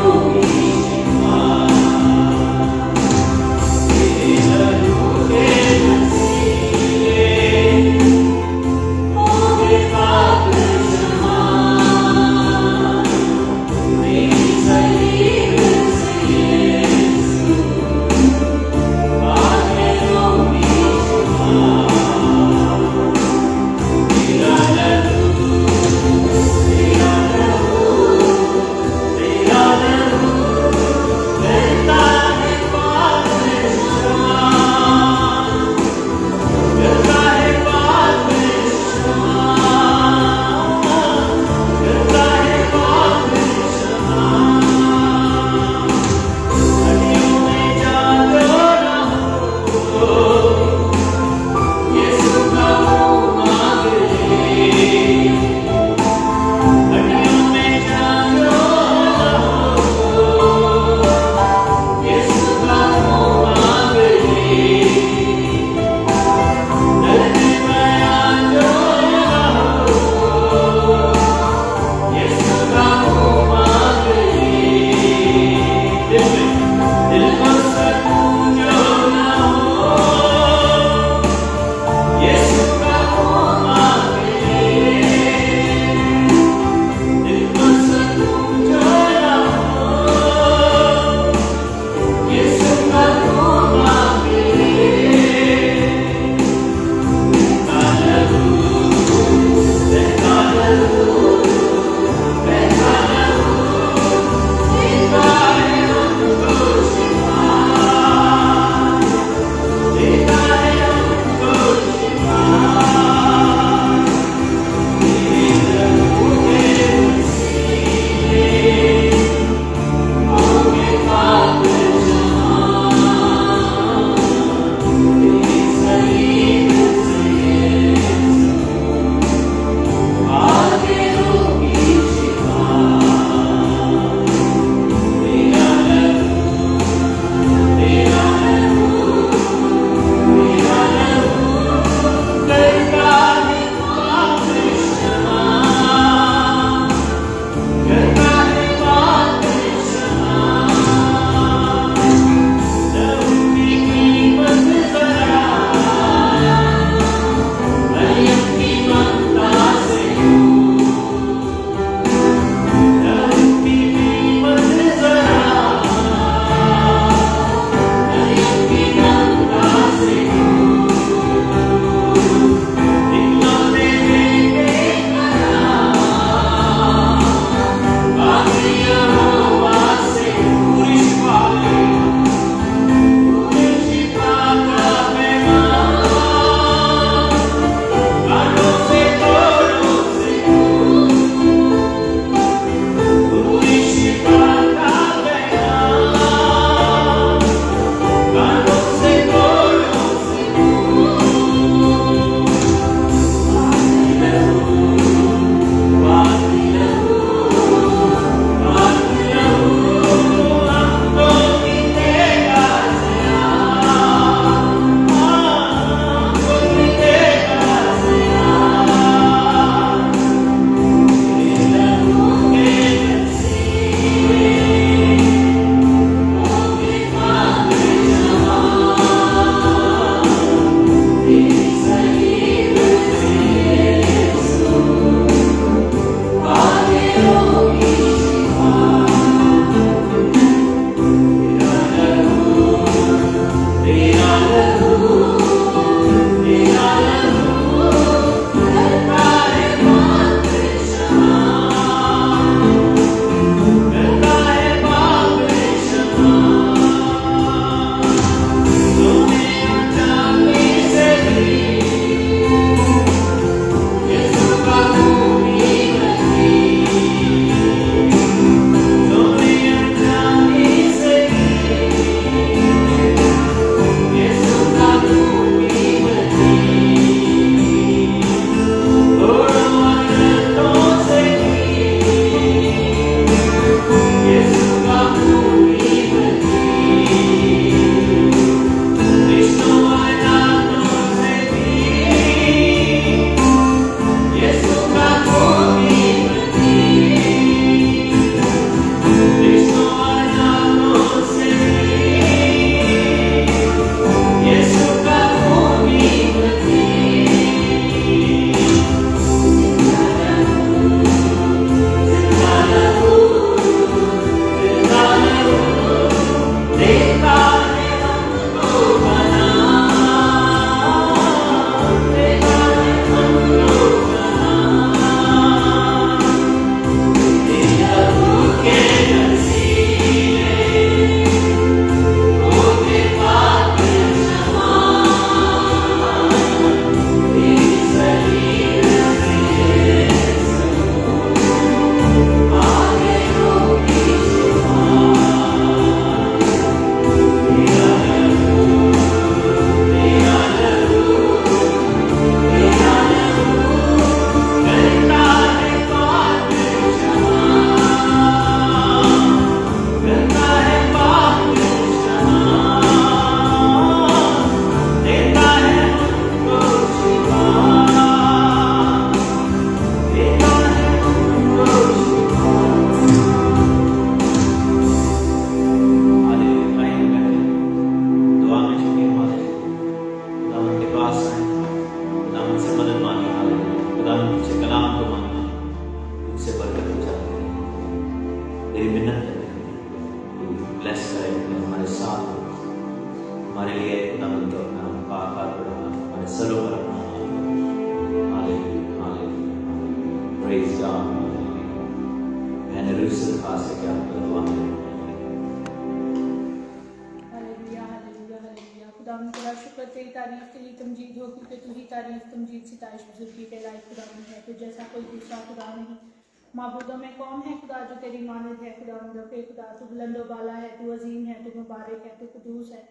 माबूदों में कौन है खुदा जो तेरी मानद है, खुदावंद के खुदा तू बुलंदो बाला है, तू अजीम है, तू मुबारक है, तू कुदूस है।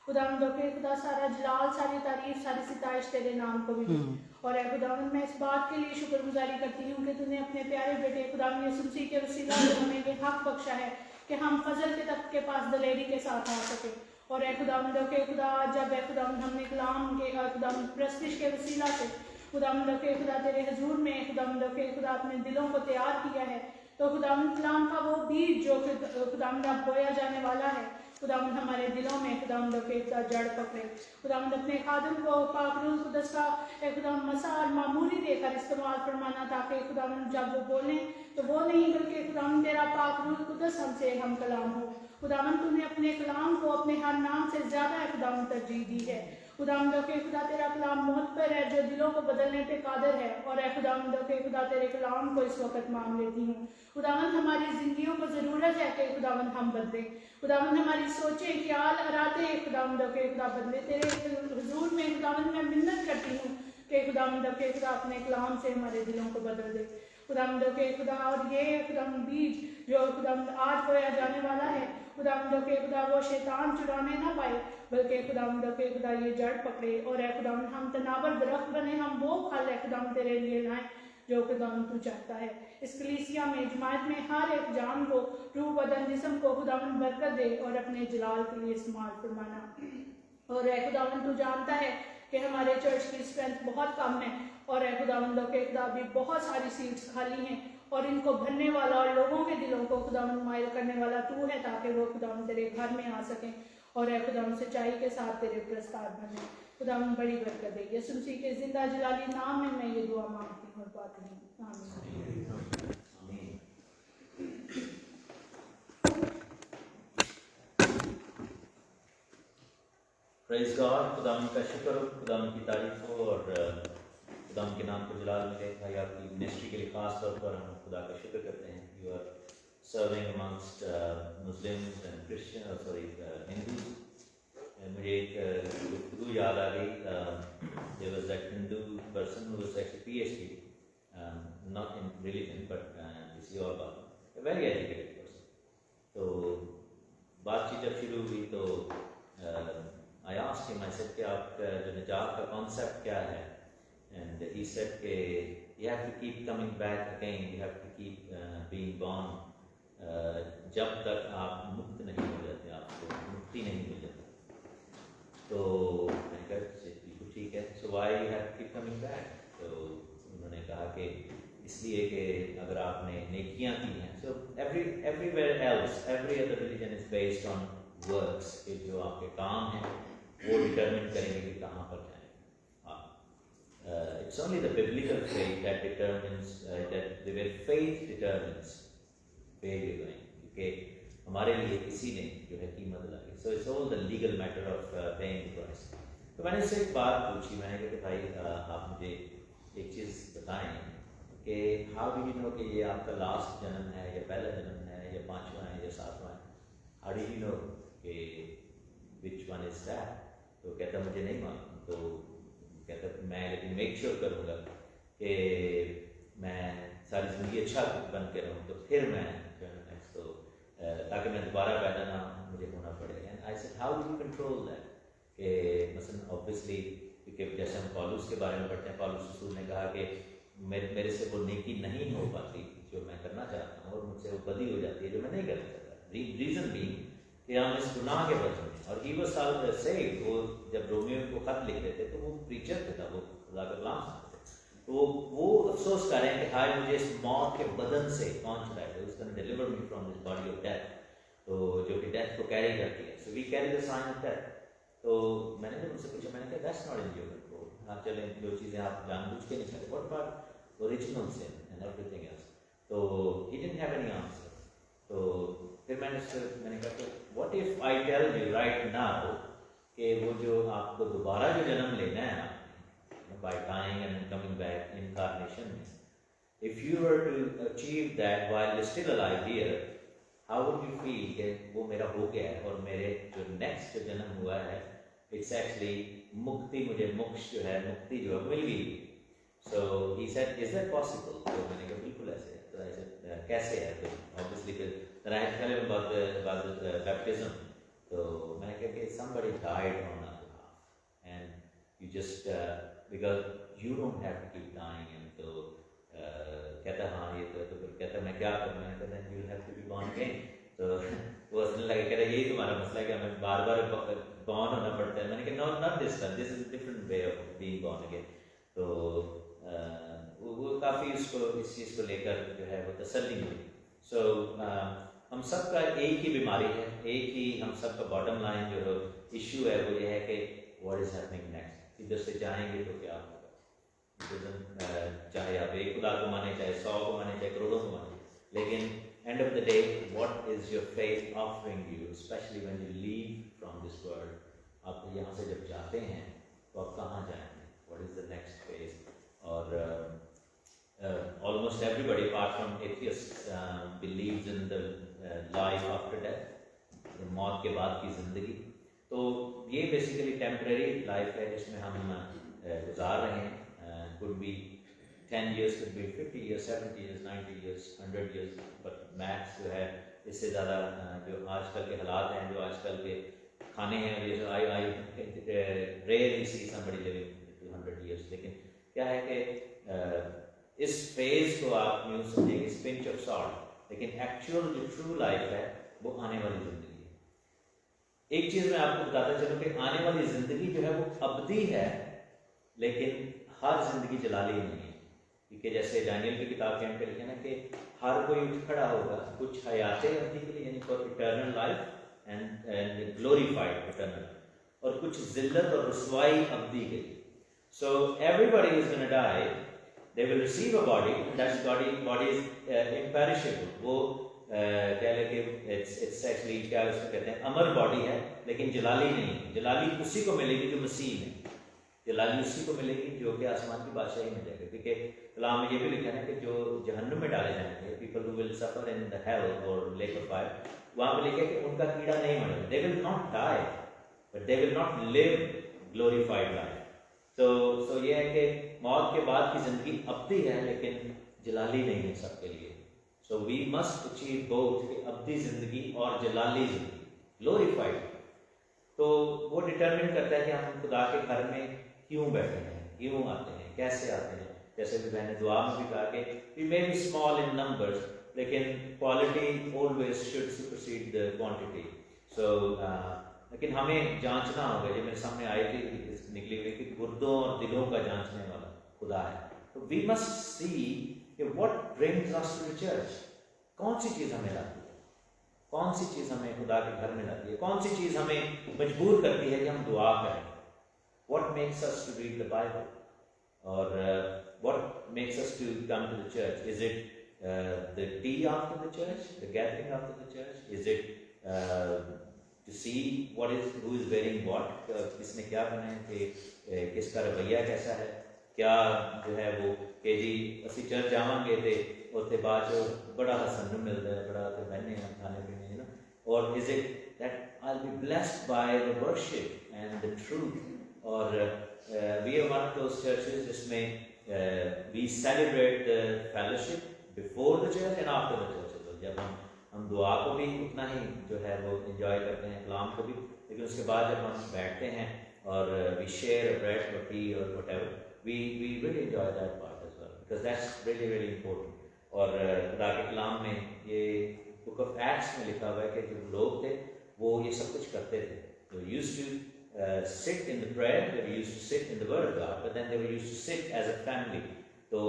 खुदावंद के खुदा सारा जलाल, सारी तारीफ, सारी सिताइश तेरे नाम को भी। और खुदावंद मैं इस बात के लिए शुक्रगुजारी करती हूँ कि तूने अपने प्यारे बेटे खुदावंद यीशु मसीह के वसीला से हमें ये हक बख्शा है कि हम फजल के तख्त के पास दलेरी के साथ आ सके। और खुदावंद के खुदा जब खुदावंद हमने कलाम के खुदावंद प्रस्तिश के वसीला से खुदावंद के खुदा तेरे हजूर में खुदावंद के खुदा अपने दिलों को तैयार किया है, तो खुदावंद कलाम का वो बीज जो खुदावंद अब बोया जाने वाला है, खुदावंद हमारे दिलों में खुदावंद के खुदा जड़ पकड़े। खुदावंद अपने खादिम को पाक रूह कुदस का खुदावंद मसा और मामूली देकर इस्तेमाल फरमाना, ताकि खुदावंद जब वो बोलें तो वो नहीं बल्कि खुदावंद तेरा पाक रूह कुदस हमसे हम कलाम हो। खुदावंद तूने अपने कलाम को अपने हर नाम से ज्यादा खुदावंद तरजीह दी है। खुदावंद के खुदा तेरा कलाम मौत पर है जो दिलों को बदलने पे कादिर है। और खुदावंद के खुदा तेरे कलाम को इस वक्त मांग लेती हूँ। खुदावंद हमारी जिंदगियों को जरूरत है कि खुदावंद हम बदले। खुदावंद हमारी सोचें ख्याल अराते खुदावंद के खुदा बदले। तेरे हुजूर में खुदावंद मैं मिन्नत करती हूँ कि खुदावंद के खुदा अपने कलाम से हमारे दिलों को बदल दे। खुदावंद के खुदा और ये खुदावंद बीज जो खुदावंद आज बोया जाने वाला है, खुदावंद के खुदा वो शैतान चुराने ना पाए, बल्कि खुदावंद के खुदा ये जड़ पकड़े। और खुदावंद हम तनावर दरख्त बने, हम वो फल खुदावंद तेरे लिए लाएं जो खुदावंद तू चाहता है। इस कलीसिया में जमात में हर एक जान को रूह बदन जिस्म को खुदावंद बरकत दे और अपने जलाल के लिए इस्तेमाल फरमाना। और खुदावंद तू जानता है कि हमारे चर्च की स्ट्रेंथ बहुत कम है और खुदावंद के खुदा भी बहुत सारी सीट्स खाली हैं और इनको भरने वाला और लोगों के दिलों को खुदावंद मायल करने वाला तू है, ताकि वो खुदावंद तेरे घर में आ सकें और खुदावंद सच्चाई के साथ तेरे प्रस्ताव बने। खुदावंद बड़ी बरकत दे। यीशु मसीह के जिंदा जलाली नाम में मैं ये दुआ मांगती हूँ और बात नहीं। आमीन। प्रेज गॉड, खुदाम का शुक्र हो, खुदाम की तारीफ हो और खुदाम के नाम को जलाल मिले। भाई आपकी मिनिस्ट्री के लिए खास तौर पर हम खुदा का शुक्र करते हैं। You are serving amongst Muslims and Christian, sorry Hindus. मुझे एक गुफ्तगू याद आ गई। There was that Hindu person who was actually PhD, not in religion but किसी और बात, वेरी एजुकेटेड पर्सन। तो बातचीत जब शुरू हुई तो I asked him, I said कि आपका जो निजात का कॉन्सेप्ट क्या है? And he said कि you have to keep coming back again, you have to keep being born, जब तक आप मुक्त नहीं हो जाते, आपको मुक्ति नहीं मिल जाती। तो मैंने कहा बिल्कुल ठीक है, so why you have to keep coming back? तो उन्होंने कहा कि इसलिए कि अगर आपने नेकियां की हैं, so everywhere else, every other religion is based on works, कि जो आपके काम हैं वो डिटरमिन करेंगे कि कहाँ पर जाएंगे। It's only the biblical faith that determines that the faith determines where you're going, क्योंकि हमारे लिए किसी ने जो है कीमत लगाई। So it's all the legal matter of paying the price। तो मैंने इससे एक बात पूछी, मैंने कहा कि भाई आप मुझे एक चीज़ बताएं कि how do you know कि ये आपका लास्ट जन्म है या पहला जन्म है या 5वां है या 7वां है? How do you know कि which one is that? तो कहता मुझे नहीं मालूम। तो कहता मैं लेकिन मेक श्योर करूँगा कि मैं सारी ज़िंदगी अच्छा बन के रहूँ, तो फिर मैं जो है नेक्स्ट, तो ताकि मैं दोबारा पैदा ना मुझे होना पड़े। And I said how do you control that? कि मसलन ऑब्वियसली क्योंकि जैसे हम पौलुस के बारे में पढ़ते हैं, पौलुस रसूल ने कहा कि मेरे से वो नेकी नहीं हो पाती जो मैं करना चाहता हूँ, और मुझसे वो बदी हो जाती है जो मैं नहीं करना चाहता। रीज़न भी कि हम इस गुनाह के वजह में, और ही वाज सेव्ड। वो जब रोमियो को खत लिख रहे थे तो वो प्रीचर था, वो खुदा का कलाम सुनते थे, तो वो अफसोस कर रहे हैं कि हाय मुझे इस मौत के बदन से कौन छुड़ाएगा, is gonna deliver me from this body of death, तो जो कि डेथ को कैरी करती है। So we carry the sign of death. तो मैंने जब उनसे पूछा, मैंने कहा that's not in your control. हाँ चलें, जो चीज़ें आप जानबूझ के नहीं करते, what about original sin and everything else? तो he didn't have any answer. तो फिर मैंने कहा what if I tell you right now कि वो जो आपको दोबारा जो जन्म लेना है आपने by dying and coming back incarnation में, if you were to achieve that while still alive here, how would you feel कि वो मेरा हो गया है और मेरे जो नेक्स्ट जो जन्म हुआ है इट्स एक्चुअली मुक्ति, मुझे मोक्ष जो है, मुक्ति जो है मिल गई। So he said is that possible? तो मैंने कहा बिल्कुल ऐसे है। तो ऐसे कैसे है? तो ऑब्वियसली फिर I tell him about baptism. तो मैंने कहा कि somebody died on our behalf and you just because you don't have to keep dying। and तो कहता हाँ ये तो फिर कहता मैं क्या करूँ? मैंने कहा then you have to be born again। तो वो हंसने लगा, कह रहा यही तुम्हारा मसला है कि हमें बार बार बॉर्न होना पड़ता है। मैंने कहा not this time, this is a different way of being born again। तो वो काफ़ी इसको इस चीज़ को लेकर जो है वो तसल्ली मिली। सो हम सब का एक ही बीमारी है, एक ही हम सब का बॉटम लाइन जो इशू है वो ये है कि व्हाट इज हैपनिंग नेक्स्ट, इधर से जाएंगे तो क्या होगा। चाहे आप एक खुदा को माने, चाहे 100 को माने, चाहे करोड़ों को माने, लेकिन end of the day what is your faith offering you, specially when you leave from this world. आप यहाँ से जब जाते हैं तो आप कहाँ जाएंगे, what is the next phase. और almost everybody apart from atheists believes in the life after death, मौत के बाद की जिंदगी। तो ये बेसिकली टेम्परेरी लाइफ है जिसमें हम गुजार रहे हैं। could be 10 years, could be 50 years, 70 years, 90 years, 100 years, but max जो है इससे ज़्यादा जो आजकल के हालात हैं, जो आजकल के खाने हैं, ये जो I rarely see somebody living to 100 years। लेकिन क्या है कि इस फेज को आप यूँ समझेंगे पिंच ऑफ सॉल्ट, लेकिन एक्चुअल जो ट्रू लाइफ है वो आने वाली जिंदगी है। एक चीज मैं आपको बताता चलूं कि आने वाली जिंदगी जो है वो अबदी है, लेकिन हर जिंदगी जलाली नहीं है। क्योंकि जैसे डैनियल की किताब के अंदर लिखा है ना कि हर कोई उठ खड़ा होगा कुछ हयाते अबदी के लिए, यानी for eternal life and glorified eternal, और कुछ जिल्लत और रुसवाई अबदी के लिए। So everybody is gonna die, they will receive a body, that body is imperishable। वो कह ले कि it's actually क्या उसको कहते हैं, अमर बॉडी है, लेकिन जलाली नहीं। जलाली उसी को मिलेगी जो मसीह है, जलाली उसी को मिलेगी जो कि आसमान की बादशाही में जाएगा। क्योंकि कलाम में ये भी लिखा है कि जो जहन्नुम में डाले जाएंगे, people who will suffer in the hell और लेक ऑफ फायर, वहाँ पे लिखा है कि उनका कीड़ा नहीं मरेगा, they will not die but they will not live glorified life. तो ये है कि मौत के बाद की जिंदगी अब्दी है लेकिन जलाली नहीं है सबके लिए। So we must achieve both, अब्दी जिंदगी और जलाली जिंदगी, ग्लोरीफाइड। तो वो डिटरमिन करता है कि हम खुदा के घर में क्यों बैठे हैं, क्यों आते हैं, कैसे आते हैं। जैसे भी मैंने दुआ में भी कहा कि we may be small in numbers लेकिन quality always should supersede the quantity. So लेकिन हमें जांचना होगा, जो मेरे सामने आई थी निकली हुई कि गुर्दों और दिलों का जांचने वाला खुदा है। तो वी मस्ट सी कि what brings us to the church, कौन सी चीज़ हमें लाती है, कौन सी चीज़ हमें खुदा के घर में लाती है, कौन सी चीज़ हमें मजबूर करती है कि हम दुआ करें। What makes us to read the Bible, or what makes us to come to the church? Is it the tea after the church, the gathering after the church? Is it to see who is wearing what? किसने क्या पहना है, कि किसका रवैया कैसा है, क्या जो है वो कि जी असी चर्च जावांगे ते उत्थे बाद जो बड़ा हसन मिलता है, बड़ा तो बहने हैं खाने पीने, है ना। और is it that I'll be blessed by the worship and the truth? और we are one of those churches जिसमें we celebrate the fellowship before the church and after the church। तो जब हम दुआ को भी उतना ही जो है वो enjoy करते हैं, कलाम को भी, लेकिन उसके बाद जब हम बैठते हैं और we share a bread or tea or whatever, we really enjoy that part as well because that's really really important। और खुदा के कलाम में ये Book of Acts में लिखा हुआ है कि जो लोग थे वो ये सब कुछ करते थे। They used to sit in the prayer, they were used to sit in the word of God, but then they were used to sit as a family। तो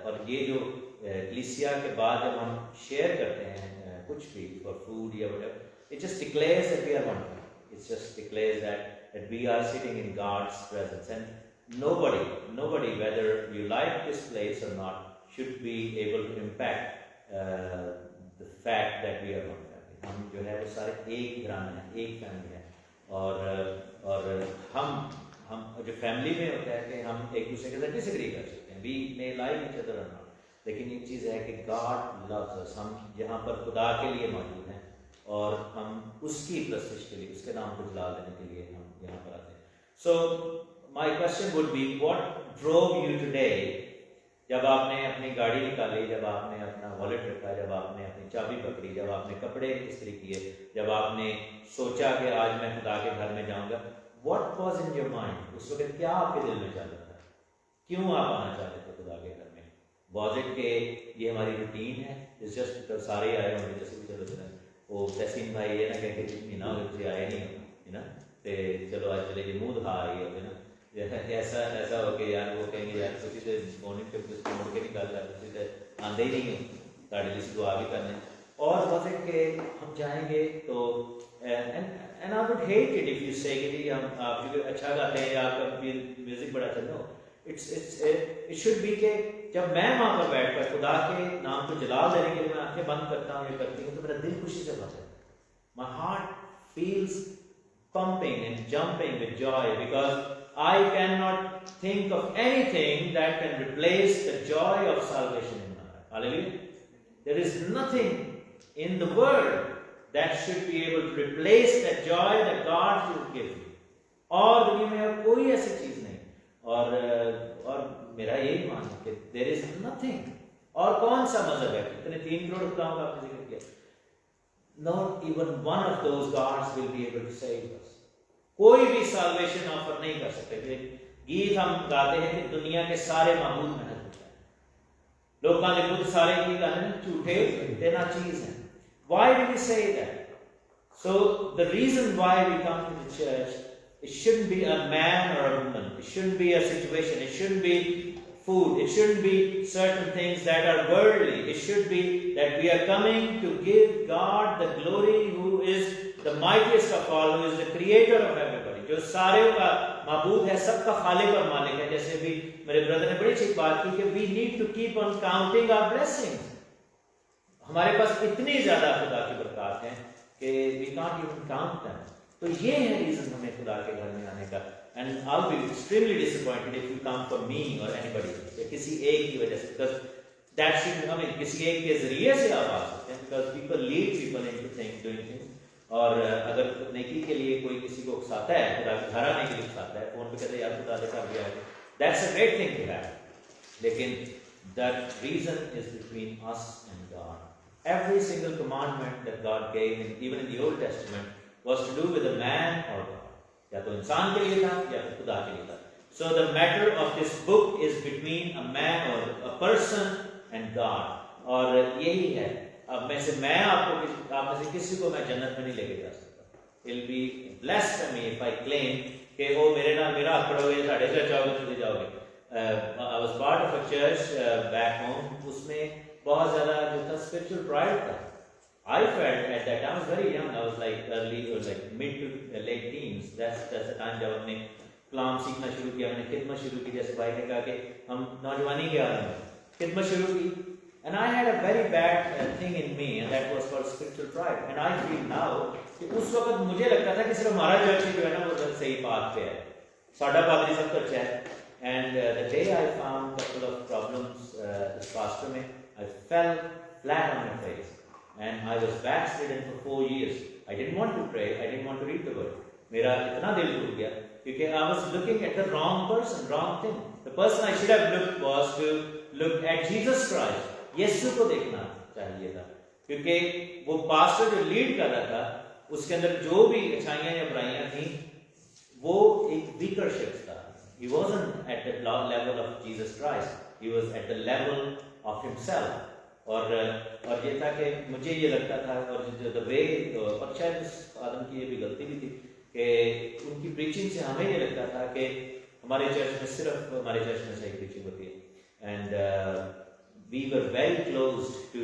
और ये जो कलीसिया के बाद जब हम शेयर करते हैं कुछ भी for food या whatever, it just declares that we are one family। It just declares that we are sitting in God's presence, and nobody whether you like this place or not should be able to impact the fact that we are one family। हम जो है वो सारे एक घराना है, एक family है। और हम जो फैमिली में होता है कि हम एक दूसरे के साथ डिसएग्री कर सकते हैं, we may like each other और नॉट, लेकिन एक चीज़ है कि गॉड लव्स अस। हम यहाँ पर खुदा के लिए मौजूद हैं और हम उसकी प्रस्तिश के लिए, उसके नाम को जला देने के लिए हम यहाँ पर आते हैं। So my question would be, what drove you today? जब आपने अपनी गाड़ी निकाली, जब आपने अपना वॉलेट रखा, जब आपने अपनी चाबी पकड़ी, जब आपने कपड़े इस्त्री किए, जब आपने सोचा कि आज मैं खुदा के घर में जाऊंगा, what was in your mind? उस वक्त क्या आपके दिल में चल रहा था? क्यों आप आना चाहते थे खुदा के घर में? वाज इट के ये हमारी रूटीन है, इट्स जस्ट सारे आए होंगे जैसे भी, चलो चलो वो तहसीन भाई ये ना कह के महीना हो गया आए नहीं है ना, तो चलो आज चले जी मुँह दिखा रही है ना, ऐसा हो गया यार, वो कहेंगे यार तुझे तो फोन पे मोड़ के निकाल रहा है, तुझे तो आंदे ही नहीं हो ताड़े लिए दुआ भी करने। और वजह के हम जाएंगे तो and I would hate it if you से कि हम आप जो अच्छा गाते हैं या आपका म्यूजिक बड़ा अच्छा, नो, इट शुड बी के जब मैं वहाँ पर बैठकर खुदा के नाम को जलाल देने के लिए मैं आंखें बंद करता हूँ या करती हूँ तो मेरा दिल खुशी से भर जाता है। My heart feels pumping and jumping with joy because I cannot think of anything that can replace the joy of salvation in my heart. Hallelujah. There is nothing in the world that should be able to replace that joy that God will give you. और दुनिया में कोई ऐसी चीज नहीं। और मेरा यही मानना है कि there is nothing। और कौन सा मजहब है, इतने 3 करोड़ खुदाओं का आपने जिक्र किया, not even one of those gods will be able to save us। कोई भी साल्वेशन ऑफर नहीं कर सकते। गीत हम गाते हैं कि दुनिया के सारे माबूद महल होता है, लोगों के बुद्ध सारे की गाने झूठे तेना चीज है। Why do we say that? So the reason why we come to the church, it shouldn't be a man or a woman, it shouldn't be a situation, it shouldn't be food, it shouldn't be certain things that are worldly, it should be that we are coming to give God the glory who is the mightiest of all, who is the creator of everybody, जो सारे का माबूद है, सबका खालिक और मालिक है। जैसे भी मेरे ब्रदर ने बड़ी अच्छी बात की कि we need to keep on counting our blessings। हमारे पास इतनी ज्यादा खुदा की बरकत है कि we can't even count them। तो ये है रीजन हमें खुदा के घर में आने का. And I will be extremely disappointed if you come for me और एनीबॉडी, किसी एक की वजह से, because that should, I mean किसी एक के जरिए से आप आ सकते हैं, because people lead people into thinking doing things. और अगर नेकी के लिए कोई किसी को उकसाता है, खुदा के घर आने के लिए उकसाता है, फोन पे कहते हैं यार खुदा देखा गया है, that's a great thing to have. लेकिन that reason is between us and God. Every single commandment that God gave, even in the Old Testament, was to do with a man or God. या तो इंसान के लिए था या तो खुदा के लिए था. So the matter of this book is between a man or a person and God. और यही है. अब में से मैं आपको, आप में से किसी को मैं जन्नत में नहीं लेके जा सकता. It'll be blasphemy if I claim कि वो मेरे नाल मेरा हाथ पड़ोगे, साढ़े चर्च आओगे, चले जाओगे. I was part of a church back home. उसमें बहुत ज़्यादा जो था spiritual pride था. I felt at that time, I was very young, I was like early or like mid to late teens. That's the time जब हमने कलाम सीखना शुरू किया, मैंने खिदमत शुरू की, जैसे भाई ने कहा कि हम नौजवानी के आलम में खिदमत शुरू की. And I had a very bad thing in me, and that was called spiritual pride. And I feel now कि उस वक्त मुझे लगता था कि सिर्फ हमारा चर्च जो है ना वो सही बात पे है, साडा पादरी सब तो अच्छा है. And the day I found a couple of problems as pastor में, I fell flat on my face and I was backslidden for 4 years. I didn't want to pray, I didn't want to read the word. मेरा इतना दिल टूट गया क्योंकि I was looking at the wrong person, wrong thing. The person I should have looked was to look at Jesus Christ. यीशु को देखना चाहिए था, क्योंकि वो पास्टर जो लीड कर रहा था उसके अंदर जो भी अच्छाइयाँ या बुराइयाँ थी वो एक weaker शख्स था. He wasn't at the level of Jesus Christ. He was at the level of himself. और ये था कि मुझे ये लगता था, और द वे, और शायद उस आदम की ये भी गलती भी थी कि उनकी प्रीचिंग से हमें ये लगता था कि हमारे चर्च में सिर्फ हमारे चर्च में सही प्रीचिंग होती है. And we were very close to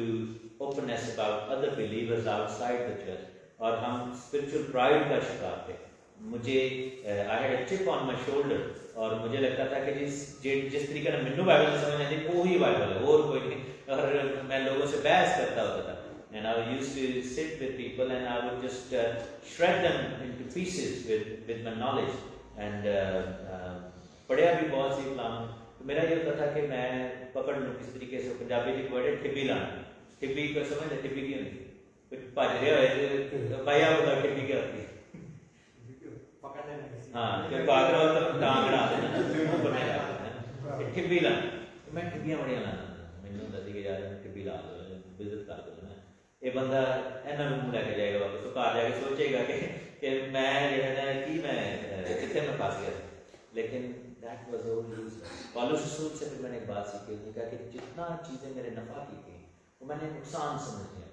openness about other believers outside the church, और हम स्पिरिचुअल प्राइड का शिकार थे. मुझे I had a chip on my shoulder, और मुझे लगता था कि जिस तरीके से मैनू बाइबल समझ आती वो ही बाइबल है और कोई नहीं, और मैं लोगों से बहस करता होता था. And I used to sit with people and I would just shred them into pieces with my knowledge. And पढ़िया भी बहुत सी कलाम. तो मेरा ये होता था कि मैं पकड़ लूँ किस तरीके से. पंजाबी की वर्ड है ठिब्बी लाना. ठिब्बी को समझ ले, ठिब्बी की होती है, भज रहे हो भैया बता ठिब्बी क्या होती है. हाँ, जब भाग रहा हो तो टांग अड़ा देना, ठिब्बी लाना. मैं ठिब्बियां बड़ियां लाना, मैंने दसी के यार ठिब्बी ला दो, विजिट कर दो ना. ये बंदा इन्हों मुंह लैके जाएगा वापस, तो घर जाके सोचेगा कि मैं जो है ना कि मैं कितने में फंस गया. लेकिन दैट वाज ऑल यूज. पौलुस रसूल से फिर मैंने एक बात सीखी, उसने कहा कि जितना चीजें मेरे नफा की थी वो मैंने नुकसान समझ लिया.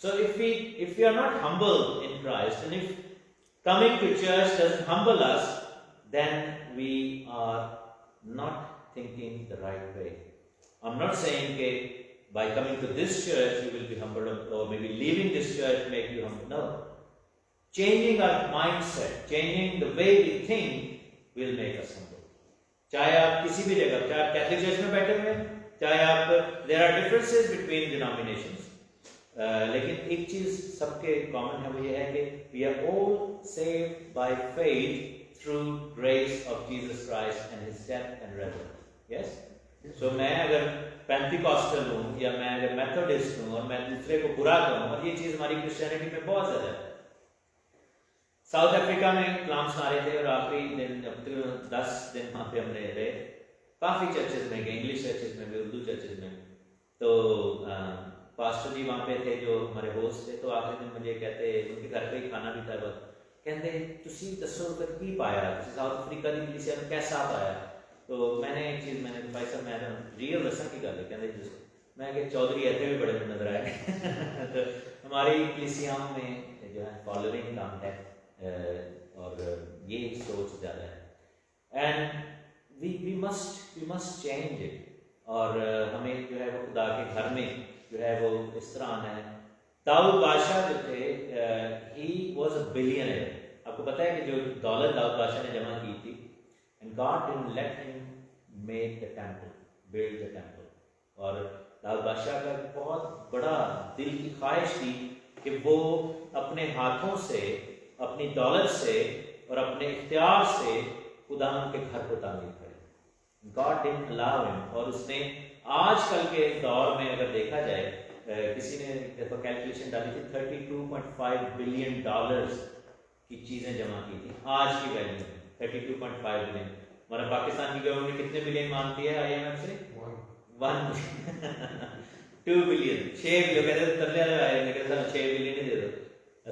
So if we are not humble in Christ, and if coming to church doesn't humble us, then we are not thinking the right way. I'm not saying that by coming to this church you will be humbled, or maybe leaving this church make you humble. No. Changing our mindset, changing the way we think will make us humble. चाहे आप किसी भी जगह, चाहे आप Catholic church में बैठे हुए, चाहे आप, there are differences between denominations. लेकिन एक चीज सबके कॉमन है, वो ये है कि we are all saved by faith through grace of Jesus Christ and His death and resurrection. Yes? So मैं अगर पेंटिकॉस्टल हूँ या मैं अगर मेथोडिस्ट हूँ और मैं दूसरे को बुरा करूँ, और ये चीज हमारी क्रिश्चियनिटी में बहुत ज्यादा है. साउथ अफ्रीका में कलाम सुना रहे थे और आखिरी दिन 10 दिन वहाँ पे हमने रहे. काफी चर्चेज में गए, इंग्लिश चर्चेज में भी, उर्दू चर्चेज में. तो पास्टर जी वहाँ पे थे जो हमारे होस्ट थे. तो आखिरी दिन मुझे कहते, उनके घर पे ही खाना भी था, बस कहते तुसी दसो की पाया, साउथ अफ्रीका की कलीसिया में कैसा पाया. तो मैंने एक चीज, मैंने भाई साहब मैं रियल दसा की गल कहते मैं कि चौधरी ऐसे भी बड़े नजर आए. तो हमारी कलीसियाओं में जो है फॉलोइंग कम है और ये सोच ज़्यादा है. And we must change it. और हमें जो है वो खुदा के घर में जो है वो इस तरह आना है. दाऊद बादशाह जो थे, ही वाज अ बिलियनर. आपको पता है कि जो दौलत दाऊद बादशाह ने जमा की थी, and God didn't let him make the temple, build the temple. और दाऊद बादशाह का बहुत बड़ा दिल की ख्वाहिश थी कि वो अपने हाथों से अपनी दौलत से और अपने इख्तियार से खुदा के घर को तामीर करे। God didn't allow him. और उसने आजकल के दौर में अगर देखा जाए, किसी ने कैलकुलेशन डाली थी, $32.5 बिलियन की चीजें जमा की थी आज की वैल्यू में। 32.5 बिलियन। हमारा पाकिस्तान की गवर्नमेंट कितने बिलियन मांगती है IMF से? 1 2 बिलियन। 6 बिलियन कहते हैं, तरले वाले आए ने कहते 6 बिलियन ही दे दो,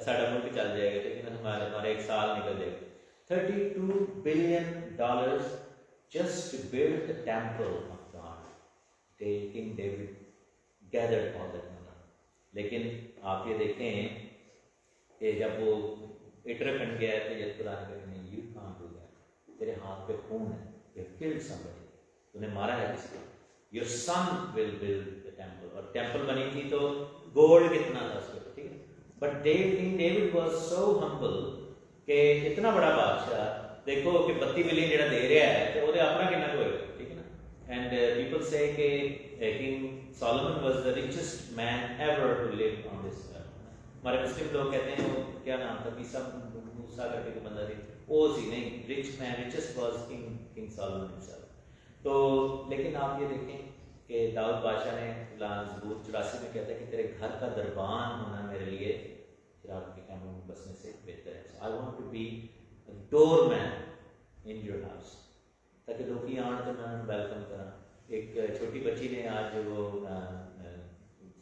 सारा मुल्क चल जाएगा, लेकिन हमारे एक साल निकल जाएगा। $32 billion just to build the temple of God. King David gathered all that money. लेकिन आप ये देखें कि जब वो इटरकन गया तो ये खुदा ने कहा नहीं, you can't do that. तेरे हाथ पे खून है, you have killed somebody. तूने मारा है किसी को. Your son will build the temple. और टेम्पल बनी थी तो गोल्ड कितना था उसके ऊपर, ठीक है। But King David was so humble कि इतना बड़ा बादशाह, देखो कि 32 बिलियन जेड़ा दे रहा है तो वो अपना कितना होएगा, ठीक है ना। एंड पीपल से कि king Solomon was the richest man ever to live on this earth. हमारे मुस्लिम लोग कहते हैं वो क्या नाम था, मूसा करके कोई बंदा थी, वो सी नहीं, rich man richest was king Solomon himself. तो लेकिन आप ये देखें कि दाऊद बादशाह ने ज़बूर 84 में कहता है कि तेरे घर का दरबान होना मेरे लिए चिराग के कैमरों में बसने से बेहतर है। I want to be doorman in your house, ताकि लोग ही आने तो मैं वेलकम करा। एक छोटी बच्ची ने आज वो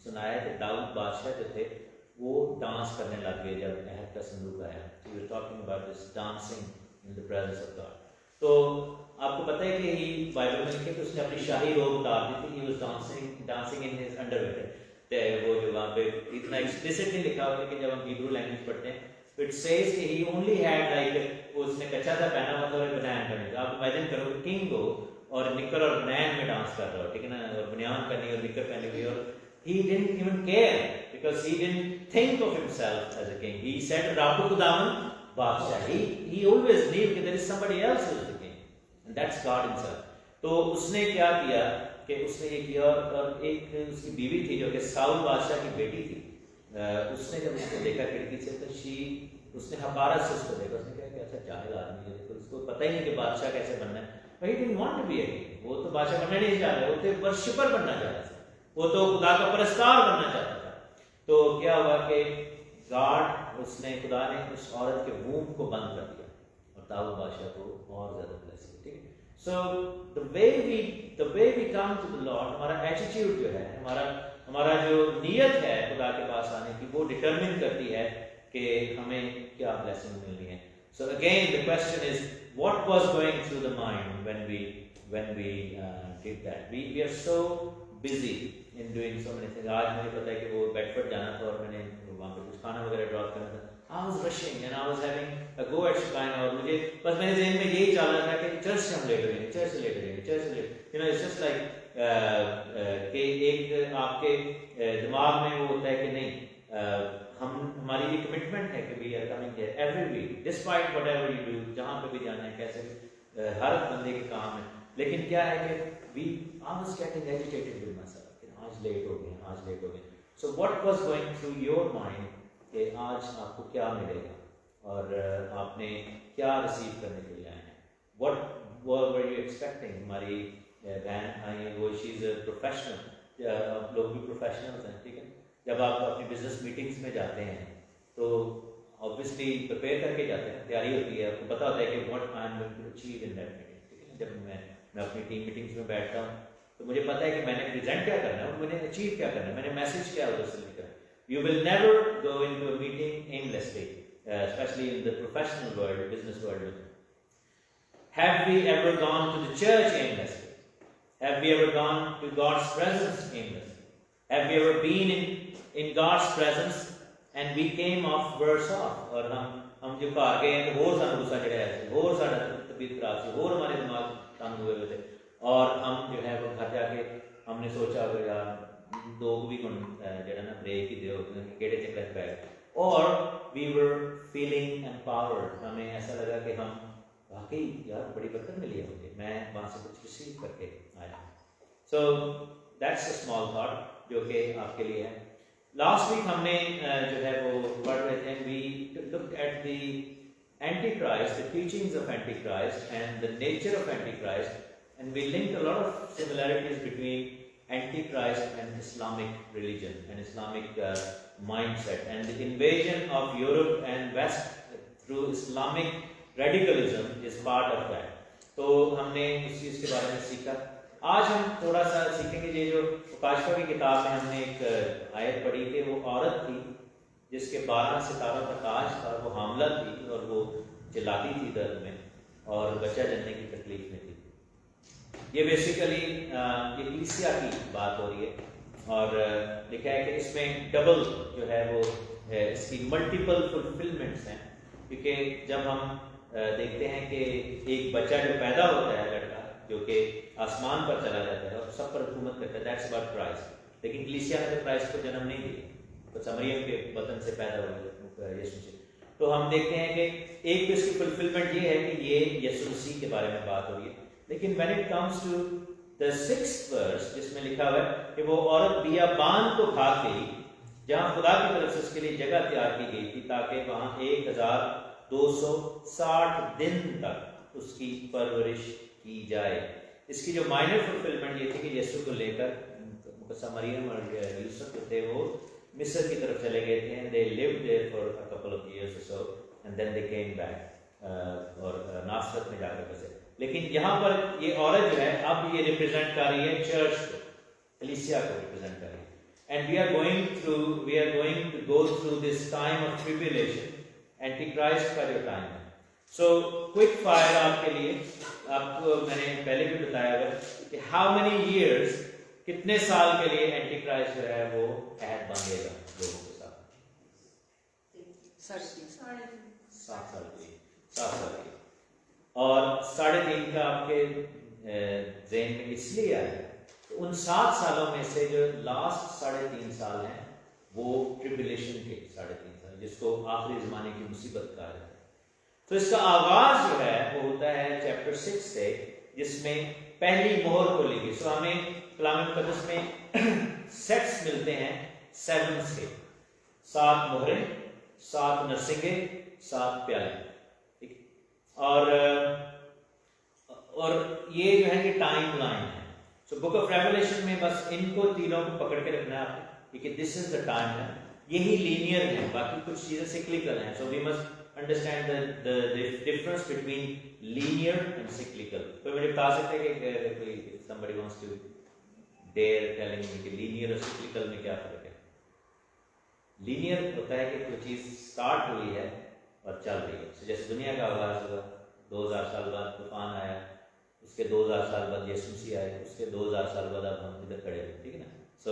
सुनाया कि दाऊद बादशाह जो थे वो डांस करने लग गए जब अहद का संदूक आया। He was talking about this dancing in the presence of God. तो आपको पता है कि ही बाइबल में लिखे कि उसने अपनी शाही रोब उतार दी थी। He was dancing in his underwear. वो जो वहाँ पे इतना एक्सप्लिसिट नहीं लिखा हुआ, लेकिन जब हम हिब्रू लैंग्वेज पढ़ते हैं इट सेज कि ही ओनली हैड लाइक, उसने कच्चा सा पहना हुआ था और बनियान पहनी। आप इमेजिन करो किंग हो और निकर और बनियान में डांस कर रहा हो, ठीक है ना, और बनियान पहनी और निकर पहनी हुई, और he didn't even care because he didn't think of himself as a king. He said Rabbu Khudaman Badshah. He always knew that there is somebody else who is the king, and that's God himself. तो उसने क्या किया कि उसने ये किया, और एक उसकी बीवी थी जो कि साउल बादशाह की बेटी थी। उसने जब उसको देखा खिड़की से तो उसने हकारत से उसको देखा। उसने कहा कि अच्छा जाहिल आदमी है, तो उसको पता ही नहीं कि बादशाह कैसे बनना है। But he didn't want to be a king. वो तो बादशाह बनना नहीं चाह रहा, वो तो वर्शिपर बनना चाह रहा था, वो तो खुदा का परस्तार बनना चाहता था। तो क्या हुआ कि खुदा ने उस औरत के वूम को बंद कर दिया और दाऊद बादशाह को और ज्यादा ब्लेस किया, ठीक है। So the way we come to the Lord, हमारा एटीट्यूड जो है, हमारा जो नियत है खुदा के पास आने की, वो डिटरमिन करती है कि हमें क्या ब्लेसिंग मिलनी है। So again the question is what was going through the mind when we did that. We are so busy in doing so many things. आज मुझे पता है कि वो बेडफोर्ड जाना था और मैंने वहाँ पे कुछ खाना वगैरह ड्रॉप करना था। I was rushing and I was having a go at शिकायना, और मुझे बस मेरे ज़हन में यही चल रहा था कि चर्च से हम लेट हो जाएंगे, चर्च से लेट हो जाएंगे, चर्च से late, you know, it's just like कि एक आपके दिमाग में वो होता है कि नहीं, हमारी ये कमिटमेंट है कि we are coming here every week despite whatever you do, जहाँ पे भी जाना है, कैसे भी, हर बंदे के काम है। लेकिन क्या है कि I was getting agitated with myself कि आज लेट हो गए। So what was going through your mind कि आज आपको क्या मिलेगा और आपने क्या रिसीव करने के लिए आए हैं? What were you expecting? हमारी बहन आई है, वो शी इज अ प्रोफेशनल, आप लोग भी प्रोफेशनल्स हैं, ठीक है। जब आप अपनी बिजनेस मीटिंग्स में जाते हैं तो ऑब्वियसली प्रिपेयर करके जाते हैं, तैयारी होती है, आपको पता होता है कि what I am going to achieve in that meeting, ठीक है। जब मैं अपनी टीम मीटिंग्स में बैठता हूँ तो मुझे पता है कि मैंने प्रेजेंट क्या करना है और मैंने अचीव क्या करना है, मैंने मैसेज क्या उधर से लेकर। You will never go into a meeting aimlessly, especially in the professional world, business world. Have we ever gone to the church aimlessly? Have we ever gone to God's presence aimlessly? Have we ever been in God's presence and we came off worse off? और हम जो घर गए हैं तो और सारा गुस्सा चढ़ा है, और सारा तबीयत खराब थी, और हमारे दिमाग तंग हुए थे, और हम जो है वो घर जाके हमने सोचा कि यार लोग भी जरा ना ब्रेक ही दो, केड़े चक्कर पे, और वी वर फीलिंग एम्पावर्ड, हमें ऐसा लगा कि हम वाकई यार बड़ी बरकत मिली है मुझे, मैं वहाँ से कुछ रिसीव करके आया। So that's a small thought जो कि आपके लिए है। लास्ट वीक हमने जो है वो पढ़ रहे थे, we looked at the Antichrist, the teachings of Antichrist and the nature of Antichrist, and we linked a lot of similarities between Antichrist and Islamic religion and Islamic mindset, and the invasion of Europe and West through Islamic radicalism is part of that. तो हमने उस चीज़ के बारे में सीखा। आज हम थोड़ा सा सीखेंगे। ये जो काशफा की किताब में हमने एक आयत पढ़ी थी, वो औरत थी जिसके 12 सितारों का ताज था, वो हामला थी और वो चिल्लाती थी दर्द में और बच्चा जन्ने की तकलीफ में थी। ये बेसिकली ये कलीसिया की बात हो रही है, और लिखा है कि इसमें डबल जो है वो इसकी मल्टीपल फुलफिलमेंट्स हैं, क्योंकि जब हम देखते हैं कि एक बच्चा जो पैदा होता है, लड़का जो कि आसमान पर चला जाता है और सब पर हुकूमत करता है, दैट्स अबाउट क्राइस्ट। लेकिन कलीसिया ने तो क्राइस्ट को जन्म नहीं दिया, तो मरियम के बदन से पैदा हुआ यीशु से। तो हम देखते हैं कि एक तो इसकी फुलफिलमेंट ये है कि ये यीशु मसीह के बारे में बात हो रही है। लेकिन when it comes to the 6th verse, जिसमें लिखा हुआ है कि वो औरत बियाबान को खा गई जहां खुदा की तरफ से उसके लिए जगह तैयार की गई थी, ताकि वहां 1260 दिन तक उसकी परवरिश की जाए। इसकी जो माइनर फुलफिलमेंट ये थी कि यीशु को लेकर मरियम और यूसुफ जो थे वो मिस्र की तरफ चले गए थे, and they lived there for a couple of years or so, and then they came back और नासरत में जाकर बसे। लेकिन यहाँ पर ये औरत जो है अब ये रिप्रेजेंट कर रही है चर्च को, कलीसिया को रिप्रेजेंट कर रही है। and we are going to go through this time of tribulation, Antichrist का जो टाइम है। सो क्विक फायर आपके लिए, आपको मैंने पहले भी बताया हुआ कि हाउ मेनी इयर्स, कितने साल के लिए एंटीक्राइस्ट जो है वो अहद बांधेगा लोगों के साथ? 7 साल के लिए, 7 साल के लिए। और 3.5 का आपके ज़हन में इसलिए आया तो उन 7 सालों में से जो लास्ट 3.5 साल हैं वो ट्रिब्यूलेशन के 3.5 साल, जिसको आखिरी ज़माने की मुसीबत कहा जाता है। तो इसका आगाज जो है वो होता है चैप्टर 6 से, जिसमें पहली मोहर खोली गई। सो हमें कलाम मुक़द्दस में सेट्स मिलते हैं 7 से, 7 मोहरें, 7 नरसिंगे, 7 प्याले, ठीक। और ये जो है कि टाइम लाइन है। सो बुक ऑफ रेवलेशन में बस इनको तीनों को पकड़ के रखना है आपको, कि दिस इज द टाइम है, यही लीनियर है, बाकी कुछ चीजें सिक्लिकल हैं। So we must understand the difference between linear and cyclical. तो मुझे बता सकते हैं कि कोई somebody wants to dare telling me कि लीनियर और सिक्लिकल में क्या फर्क है? लीनियर होता है कि कोई चीज स्टार्ट हुई है और चल रही है। जैसे दुनिया का आगाज हुआ, 2000 साल बाद तूफान आया, उसके 2000 साल बाद यीशु मसीह आए, उसके 2000 साल बाद अब हम इधर खड़े हैं, ठीक है ना। सो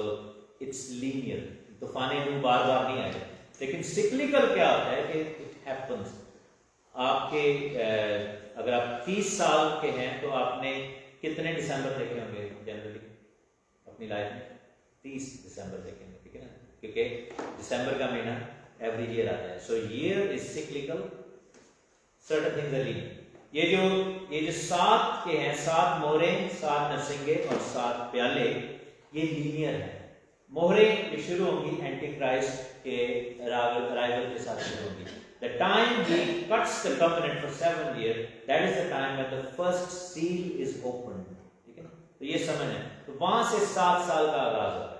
इट्स लीनियर, तूफाने जो बार बार नहीं आए। लेकिन सिक्लिकल क्या होता है कि इट हैपन्स। आपके अगर आप 30 साल के हैं तो आपने कितने दिसंबर देखे होंगे जनरली अपनी लाइफ में? 30 दिसंबर देखेंगे, ठीक है ना, क्योंकि दिसंबर का महीना एवरी ईयर आता है। So year is cyclical, certain things are linear. ये जो 7 के हैं, 7 मोहरें, 7 नरसिंगे और 7 प्याले, ये लीनियर है। मोहरें जो शुरू होंगी एंटी क्राइस्ट के अराइवल के साथ शुरू होंगी। The time he cuts the covenant for 7 years, that is the time when the first seal is opened, ठीक है ना। तो ये समझ है, तो वहां से 7 साल का आगाज होता है।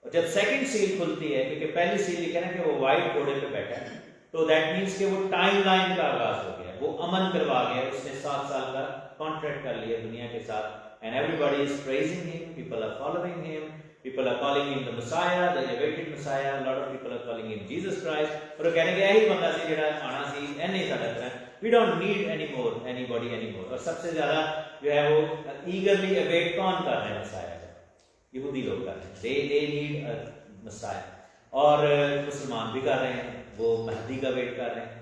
और जब सेकंड सील खुलती है, क्योंकि पहली सील लिखा है कि वो व्हाइट घोड़े पे बैठा है, तो दैट मीन्स कि वो टाइम लाइन का आगाज हो गया, वो अमन करवा गया, उसने 7 साल का कॉन्ट्रैक्ट कर लिया दुनिया के साथ। And everybody is praising him, people are following him, people are calling him the Messiah, the awaited Messiah, a lot of people are calling him Jesus Christ, और वो कहने के यही बंदा सी जेड़ा आना सी, ऐ नहीं साडा तरह, we don't need anybody anymore। और सबसे ज्यादा जो है वो eagerly await कौन कर रहे हैं Messiah? यहूदी लोग कर रहे हैं, they need a Messiah। और मुसलमान भी कर रहे हैं, वो महदी का वेट कर रहे हैं,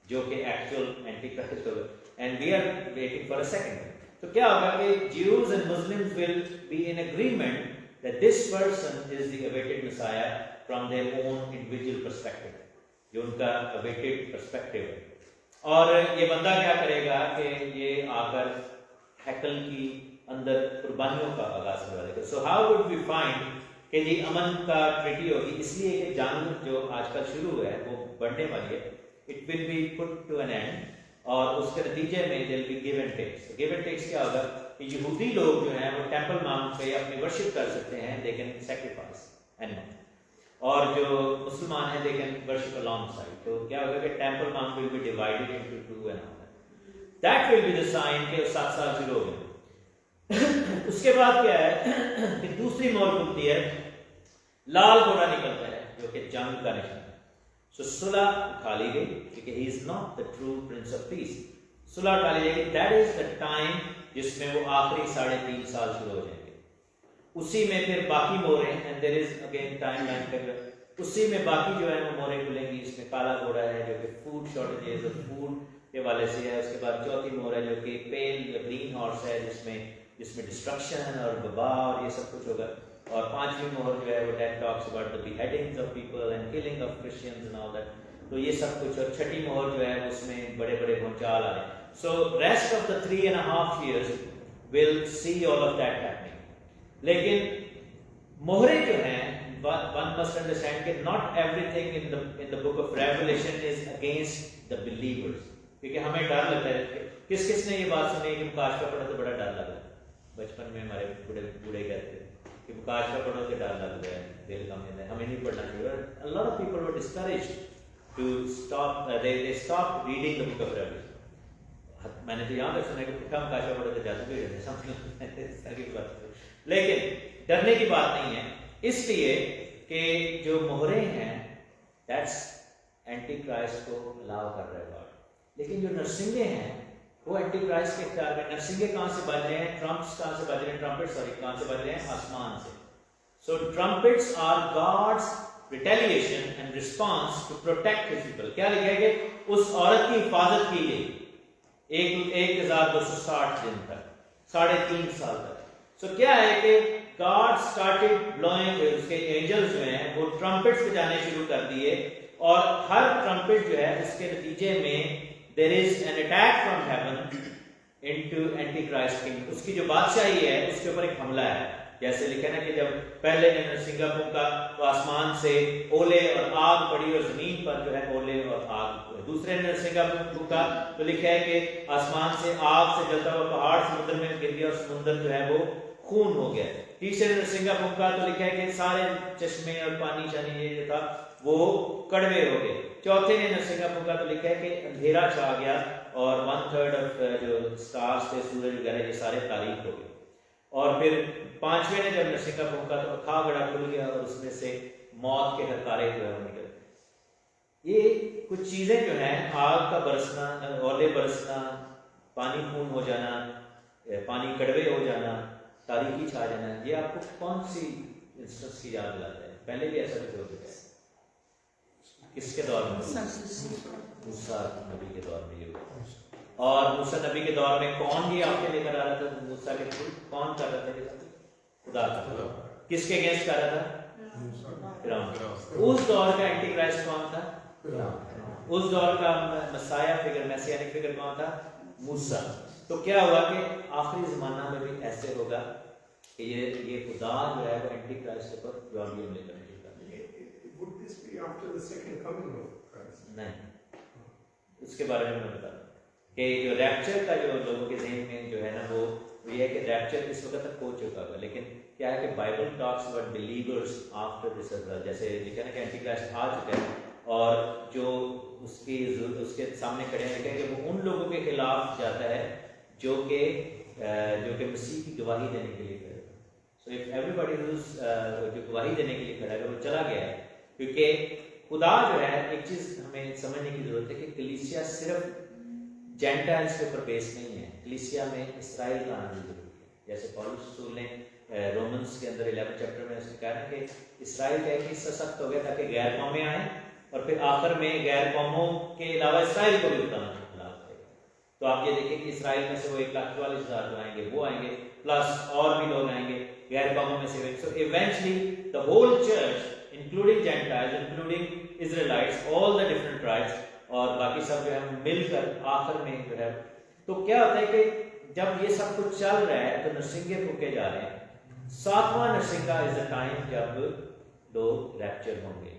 जो कि एक्चुअल एंटीक्राइस्ट होगा, and we are waiting for a second। तो क्या होगा कि Jews and Muslims will be in agreement that this person is the awaited Messiah from their own individual perspective, जो उनका awaited perspective है। और ये बंदा क्या करेगा कि ये आकर हैकल की अंदर कुर्बानियों का आगाज करवा देगा। So how would we find कि जी अमन का ट्रीटी होगी, इसलिए कि जंग जो आजकल शुरू हुआ है वो बढ़ने वाली है, it will be put to an end, और उसके नतीजे में there will be give and takes. Give and takes क्या होगा कि यहूदी लोग जो हैं वो टेंपल माउंट पे अपनी वर्शिप कर सकते हैं, दे कैन सैक्रिफाइस एनिमल, और जो मुसलमान हैं they can worship alongside. तो क्या होगा कि temple mount will be divided into two and that will be the sign के 7 साल शुरू हो गए। उसके बाद क्या है कि दूसरी मोहर खुलती है, लाल घोड़ा निकलता है जो कि जंग का निशान है। सो सुलह उठा ली गई क्योंकि he is not the true prince of peace. सुलह उठा ली जाएगी, दैट इज द टाइम जिसमें वो आखिरी 3.5 साल शुरू हो जाएंगे। उसी में फिर बाकी मोहरें, and there is again timeline पर, उसी में बाकी जो है वो मोहरें खुलेंगी। इसमें काला घोड़ा है जो कि फूड शॉर्टेजेस और फूड के वाले से है। उसके बाद चौथी मोहर है जो कि पेल या ग्रीन हॉर्स है जिसमें डिस्ट्रक्शन और वबा और ये सब कुछ होगा। और 5वीं मोहर जो है वो that talks about the beheadings of people and killing of Christians and all that. तो ये सब कुछ, और 6ठी मोहर जो है उसमें बड़े बड़े भूचाल आ रहे हैं। So rest of the 3.5 years will see all of that happening. लेकिन मोहरें जो हैं, one must understand कि not everything in the book of Revelation is against the believers, क्योंकि हमें डर लगता है। किस ने ये बात सुनी कि मुकाशवा पढ़ो तो बड़ा डर लगता है। बचपन में हमारे बूढ़े कहते हैं कि मुकाशवा पढ़ो तो डर लगता है, दिल कम है, हमें नहीं पढ़ना चाहिए। A lot of people were discouraged to stop, they stopped reading the book of Revelation। मैंने तो यहाँ तक सुना कि पुट्ठा मुकाशवा पढ़ो तो जादू भी रहते, लेकिन डरने की बात नहीं है, इसलिए कि जो मोहरें हैं दैट्स एंटी क्राइस्ट को अलाउ कर रहे हैं। लेकिन जो नरसिंगे हैं वो एंटी क्राइस्ट के इख्तियार में। नरसिंगे कहां से बज रहे हैं, ट्रम्प्स कहां से बज रहे हैं, ट्रम्पेट्स सॉरी कहां से बज रहे हैं, आसमान से। So trumpets are God's retaliation and response to protect his people. क्या लिखा है कि उस औरत की हिफाजत की गई 1260 दिन तक, 3.5 साल तक। सो क्या है कि गॉड स्टार्टेड ब्लोइंग, उसके एंजल्स जो हैं वो ट्रम्पेट्स बजाने शुरू कर दिए, और हर ट्रम्पेट जो है इसके नतीजे में there is an attack from heaven into Antichrist king. उसकी जो बादशाही है उसके ऊपर एक हमला है। जैसे लिखा है ना कि जब पहले ने नरसिंगा फूंका तो आसमान से ओले और आग पड़ी और जमीन पर जो है ओले और आग। दूसरे ने नरसिंगा फूंका तो लिखा है कि आसमान से आग से जलता हुआ पहाड़ समुद्र में गिर गया और समुद्र जो है वो खून हो गया। तीसरे ने नरसिंगा फूंका तो लिखा है कि सारे चश्मे और पानी शानी ये जो था वो कड़वे हो गए। चौथे ने नरसिंगा फूंका तो लिखा है कि अंधेरा छा गया और 1/3 ऑफ जो स्टार्स थे, सूरज वगैरह, ये सारे तारीक हो गए। और फिर 5वें ने जब नरसिंगा फूंका तो अखाह गड़ा खुल गया और उसमें से मौत के हरकारे जो है वो निकल गए। ये कुछ चीजें जो हैं, आग का बरसना, ओले बरसना, पानी खून हो जाना, पानी कड़वे हो जाना, तारीकी छा जाना, ये आपको कौन सी इंस्टेंस की याद दिलाता है? पहले भी ऐसा कुछ हो चुका है। किसके दौर में? मूसा नबी के दौर में ये हुआ। और मूसा नबी के दौर में कौन ये आपके लेकर आ रहा था? मूसा के थ्रू कौन कर रहा था? खुदा का। किसके अगेंस्ट कर रहा था? फिरौन। उस दौर का एंटी क्राइस्ट कौन था? उस दौर का मसाया फिगर, मैसियानिक फिगर कौन था? मूसा। तो क्या हुआ कि आखिरी जमाना में भी ऐसे होगा कि ये खुदा जो है वो एंटी क्राइस्ट के ऊपर जॉर्डियम लेकर Would this be after the second coming of Christ? नहीं, उसके बारे में मैं बता दूं कि जो रैप्चर का जो लोगों के ज़हन में जो है ना वो ये है कि रैप्चर इस वक्त तक हो चुका है। लेकिन क्या है कि Bible talks about believers after this, जैसे लिखा ना कि एंटी क्राइस्ट आ चुका है और जो उसके सामने खड़े हैं, लिखा है कि वो उन लोगों के खिलाफ जाता है जो कि मसीह की गवाही देने के लिए खड़े। सो इफ एवरीबॉडी जो गवाही देने के लिए खड़ा है वो चला गया है, क्योंकि खुदा जो है, एक चीज हमें समझने की जरूरत है कि कलीसिया सिर्फ जेंटाइल्स के ऊपर बेस नहीं है, कलीसिया में इसराइल का आना जरूरी है। जैसे पौलुस रसूल ने रोमन्स के अंदर 11 चैप्टर में उसने कहा कि इसराइल का एक हिस्सा सख्त हो गया ताकि गैर कौमें आए, और फिर आखिर में गैर कौमों के अलावा इसराइल को भी उठाना करेगा। तो आप ये देखें कि इसराइल में से वो 1,44,000 जो आएंगे वो आएंगे, प्लस और भी लोग आएंगे गैर कौमों में से। So eventually the whole church including Gentiles, including Israelites, all the different tribes, और बाकी सब जो है मिलकर आखिर में जो है, तो क्या होता है कि जब ये सब कुछ चल रहा है तो नरसिंगे फूके जा रहे हैं, 7वां नरसिंगा इज द टाइम जब लोग रैप्चर होंगे,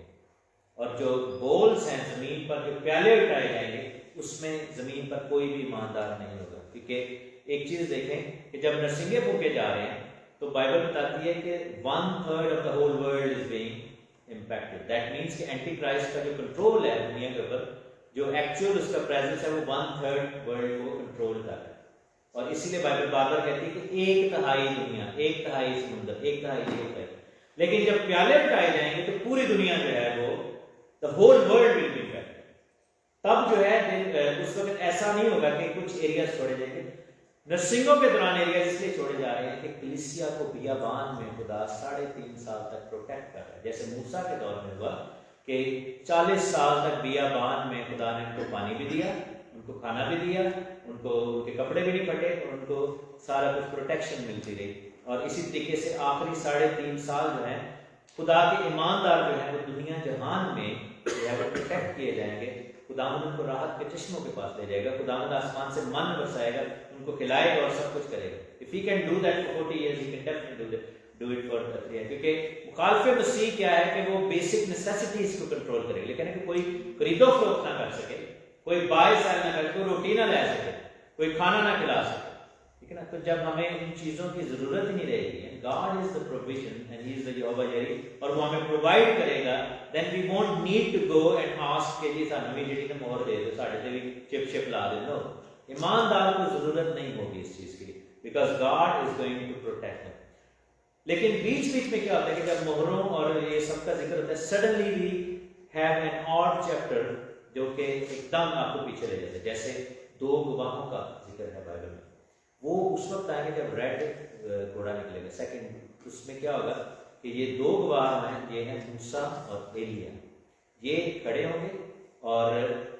और जो बोल्स हैं जमीन पर, जो प्याले उठाए जाएंगे, उसमें जमीन पर कोई भी ईमानदार नहीं होगा। क्योंकि एक चीज देखें कि जब नरसिंगे फूके जा रहे हैं तो बाइबल बताती है कि 1/3 of the whole world is being impacted. That means कि एंटी क्राइस्ट का जो कंट्रोल है दुनिया के ऊपर, जो एक्चुअल उसका प्रेजेंस है, वो 1/3 वर्ल्ड को कंट्रोल कर रहा है। और इसीलिए बाइबल बार-बार कहती है कि 1/3 दुनिया, 1/3 समुद्र, 1/3 ये होता है। लेकिन जब प्याले उठाए जाएंगे तो पूरी दुनिया जो है वो the whole world will be impacted. तब जो है उस वक्त ऐसा नहीं होगा कि कुछ एरियाज छोड़े जाएंगे। नरसिंगों के दौरान एरियाज इसलिए छोड़े जा रहे हैं कि कलीसिया को बियाबान में खुदा 3.5 साल तक प्रोटेक्ट कर रहा है। जैसे मूसा के दौर में हुआ कि 40 साल तक बियाबान में खुदा ने उनको पानी भी दिया, उनको खाना भी दिया, उनको उनके कपड़े भी नहीं फटे, और उनको सारा कुछ प्रोटेक्शन मिलती रही। और इसी तरीके से आखिरी 3.5 साल जो है खुदा के ईमानदार जो है वो दुनिया जहान में जो है वो प्रोटेक्ट किए जाएंगे। खुदावंद उनको राहत के चश्मों के पास ले जाएगा, खुदावंद आसमान से मन बरसाएगा, उनको खिलाएगा और सब कुछ करेगा। If he can do that for 40 years, he can definitely do it for 3 years। क्योंकि मुखालिफ मसीह क्या है कि वो बेसिक नेसेसिटीज को कंट्रोल करेगा, लेकिन कि कोई खरीदो फरोख्त ना कर सके, कोई बाय सेल ना करे, कोई रोटी ना ले सके, कोई खाना ना खिला सके, ठीक है ना। तो जब हमें इन चीजों की जरूरत ही नहीं रहेगी, God is the provision and he is the Jehovah Jireh, और वो हमें प्रोवाइड करेगा, then we won't need to go and ask के जी सानू भी जेडी ने मोहर दे दो, साडे ते भी चिप ला दे। नो, ईमानदार को जरूरत नहीं होगी इस चीज की, because God is going to protect him. लेकिन बीच बीच में क्या होता है कि जब मोहरों और ये सब का जिक्र होता है, suddenly we have an odd chapter जो कि एकदम आपको पीछे ले जाता है। जैसे 2 गवाहों का जिक्र है बाइबल में, वो उस वक्त आएंगे जब रेड घोड़ा निकलेगा सेकंड। उसमें क्या होगा कि ये 2 गवाह हैं, ये हैं मूसा और एलिया, ये खड़े होंगे और